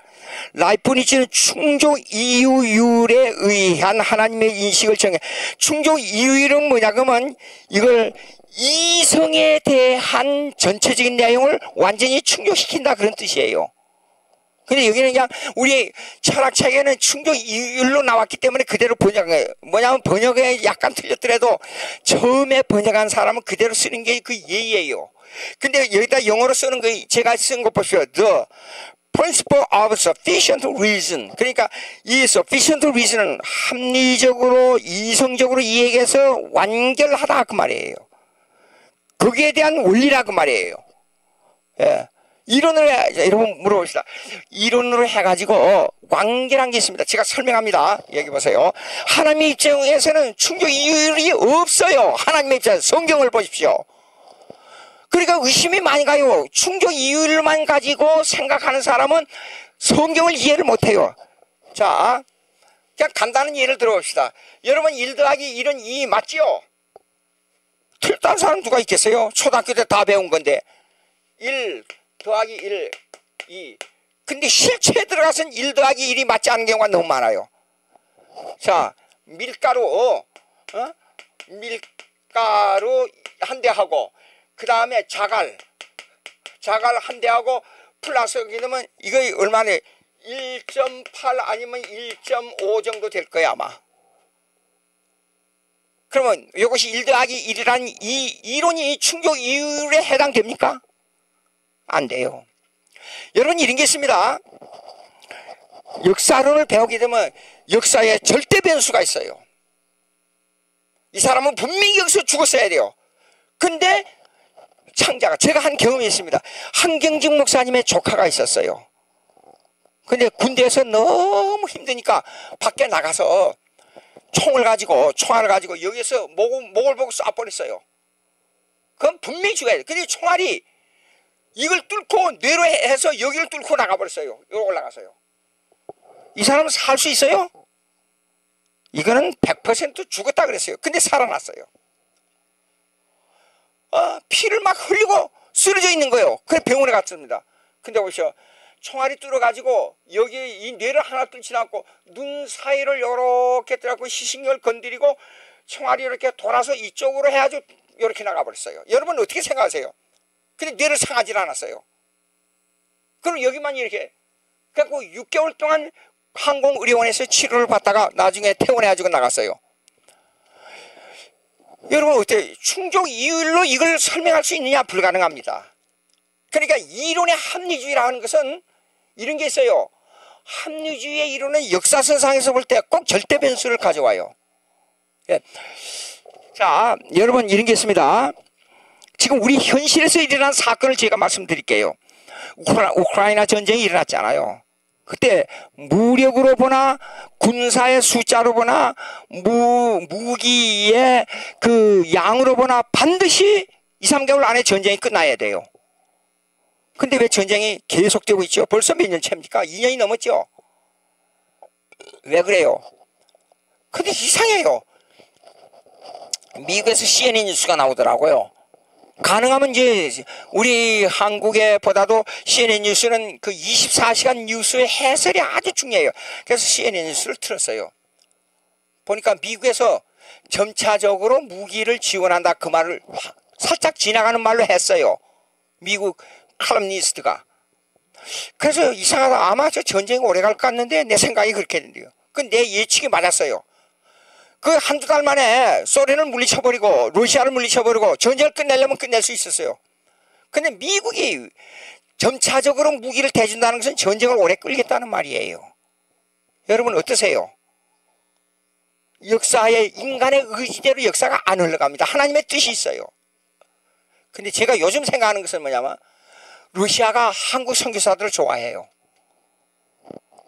라이프니츠는 충족 이유율에 의한 하나님의 인식을 정해. 충족 이유율은 뭐냐 그러면 이걸 이성에 대한 전체적인 내용을 완전히 충족시킨다 그런 뜻이에요. 근데 여기는 그냥 우리 철학책에는 충족 이율로 나왔기 때문에 그대로 번역한 거예요. 뭐냐면 번역에 약간 틀렸더라도 처음에 번역한 사람은 그대로 쓰는 게 그 예의예요. 근데 여기다 영어로 쓰는 거 제가 쓴 거 보십시오. The principle of sufficient reason. 그러니까 이 sufficient reason은 합리적으로 이성적으로 이해해서 완결하다 그 말이에요. 거기에 대한 원리라 그 말이에요. 예.
이론으로 여러분 물어봅시다. 이론으로 해가지고 완결한 게 있습니다. 제가 설명합니다. 여기 보세요. 하나님의 입장에서는 충족 이율이 없어요. 하나님의 입장에서 성경을 보십시오. 그러니까 의심이 많이 가요. 충족 이율만 가지고 생각하는 사람은 성경을 이해를 못해요. 자, 그냥 간단한 예를 들어봅시다. 여러분 1 더하기 1은 2 맞지요? 틀린 사람 누가 있겠어요? 초등학교 때 다 배운 건데 1 더하기 1, 2. 근데 실체에 들어가서는 1 더하기 1이 맞지 않은 경우가 너무 많아요. 자, 밀가루 밀가루 한 대 하고 그 다음에 자갈 한 대 하고 플러스 여기 넣으면 이거 얼마나 1.8 아니면 1.5 정도 될 거야 아마. 그러면 이것이 1 더하기 1이라는 이 이론이 충족 이율에 해당됩니까? 안 돼요. 여러분 이런 게 있습니다. 역사론을 배우게 되면 역사에 절대 변수가 있어요. 이 사람은 분명히 여기서 죽었어야 돼요. 근데 창자가 제가 한 경험이 있습니다. 한경직 목사님의 조카가 있었어요. 근데 군대에서 너무 힘드니까 밖에 나가서 총알을 가지고 여기서 목을 보고 쏴버렸어요. 그럼 분명히 죽어야 돼. 근데 총알이 이걸 뚫고 뇌로 해서 여기를 뚫고 나가버렸어요. 여기 올라가서요. 이 사람은 살 수 있어요? 이거는 100% 죽었다 그랬어요. 근데 살아났어요. 피를 막 흘리고 쓰러져 있는 거예요. 그래서 병원에 갔습니다. 근데 보시오. 총알이 뚫어가지고 여기 이 뇌를 하나 뚫지 않고 눈 사이를 이렇게 뚫고 시신경을 건드리고 총알이 이렇게 돌아서 이쪽으로 해가지고 이렇게 나가버렸어요. 여러분 어떻게 생각하세요? 근데 뇌를 상하지 않았어요. 그럼 여기만 이렇게 그래갖고 6개월 동안 항공의료원에서 치료를 받다가 나중에 퇴원해가지고 나갔어요. 여러분 어때요? 충족 이율로 이걸 설명할 수 있느냐? 불가능합니다. 그러니까 이론의 합리주의라는 것은 이런 게 있어요. 합리주의의 이론은 역사선상에서 볼 때 꼭 절대 변수를 가져와요. 예. 자, 여러분 이런 게 있습니다. 지금 우리 현실에서 일어난 사건을 제가 말씀드릴게요. 우크라이나 전쟁이 일어났잖아요. 그때 무력으로 보나 군사의 숫자로 보나 무기의 그 양으로 보나 반드시 2, 3개월 안에 전쟁이 끝나야 돼요. 근데 왜 전쟁이 계속되고 있죠? 벌써 몇 년 차입니까? 2년이 넘었죠? 왜 그래요? 근데 이상해요. 미국에서 CNN 뉴스가 나오더라고요. 가능하면 이제 우리 한국에 보다도 CNN 뉴스는 그 24시간 뉴스의 해설이 아주 중요해요. 그래서 CNN 뉴스를 틀었어요. 보니까 미국에서 점차적으로 무기를 지원한다 그 말을 살짝 지나가는 말로 했어요. 미국 칼럼니스트가. 그래서 이상하다. 아마 저 전쟁이 오래 갈 것 같는데 내 생각이 그렇게 된대요. 그 내 예측이 맞았어요. 그 한두 달 만에 소련을 물리쳐버리고 러시아를 물리쳐버리고 전쟁을 끝내려면 끝낼 수 있었어요. 근데 미국이 점차적으로 무기를 대준다는 것은 전쟁을 오래 끌겠다는 말이에요. 여러분 어떠세요? 역사의 인간의 의지대로 역사가 안 흘러갑니다. 하나님의 뜻이 있어요. 근데 제가 요즘 생각하는 것은 뭐냐면 러시아가 한국 선교사들을 좋아해요.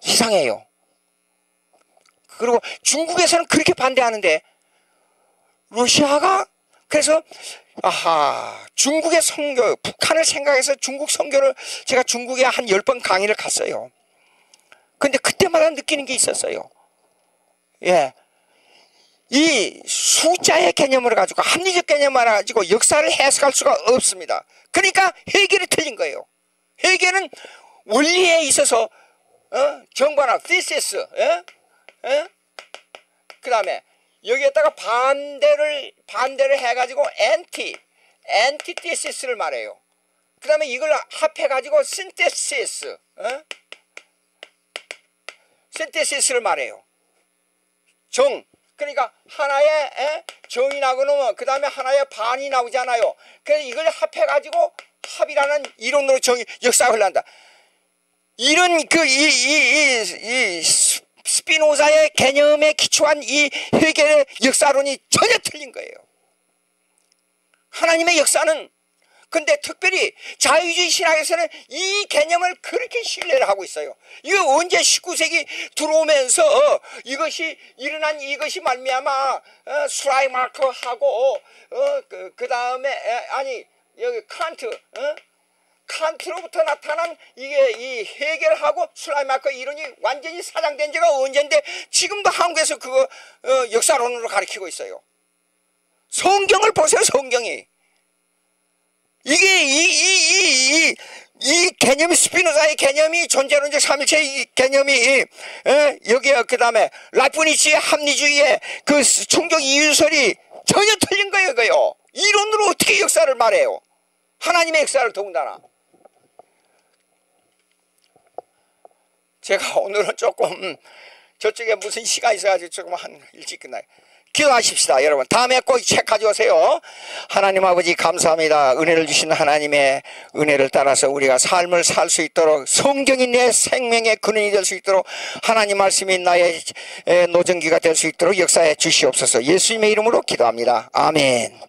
이상해요. 그리고 중국에서는 그렇게 반대하는데 러시아가 그래서 중국의 선교, 북한을 생각해서 중국 선교를 제가 중국에 한 10번 강의를 갔어요. 근데 그때마다 느끼는 게 있었어요. 예. 이 숫자의 개념을 가지고 합리적 개념을 가지고 역사를 해석할 수가 없습니다. 그러니까 해결이 틀린 거예요. 해결은 원리에 있어서 정반화, thesis, 그 다음에 여기에다가 반대를 해가지고 antithesis 말해요. 그 다음에 이걸 합해가지고 synthesis를 말해요. 그러니까 하나의 정이 나고 나면 그 다음에 하나의 반이 나오잖아요. 그래서 이걸 합해가지고 합이라는 이론으로 역사가 흘러간다. 이런 이 스피노자의 개념에 기초한 이 해결의 역사론이 전혀 틀린 거예요. 하나님의 역사는 근데 특별히 자유주의 신학에서는 이 개념을 그렇게 신뢰를 하고 있어요. 이거 언제 19세기 들어오면서 이것이 일어난 이것이 말미암아 슈라이마커하고 그 다음에 아니 여기 칸트로부터 나타난 이게 이 해결하고 슈라이마커 이론이 완전히 사장된 지가 언젠데 지금도 한국에서 그거 역사론으로 가르치고 있어요. 성경을 보세요. 성경이 이게 이 개념이 스피노자의 개념이 존재론적 삼일체 이 개념이 여기에 그 다음에 라이프니츠의 합리주의의 그 충족 이유설이 전혀 틀린 거예요. 그요 이론으로 어떻게 역사를 말해요? 하나님의 역사를 더군다나. 제가 오늘은 조금 저쪽에 무슨 시간이 있어가지고 조금 한 일찍 끝나요. 기도하십시다. 여러분 다음에 꼭 책 가져오세요. 하나님 아버지 감사합니다. 은혜를 주신 하나님의 은혜를 따라서 우리가 삶을 살 수 있도록 성경이 내 생명의 근원이 될 수 있도록 하나님 말씀이 나의 노정기가 될 수 있도록 역사해 주시옵소서. 예수님의 이름으로 기도합니다. 아멘.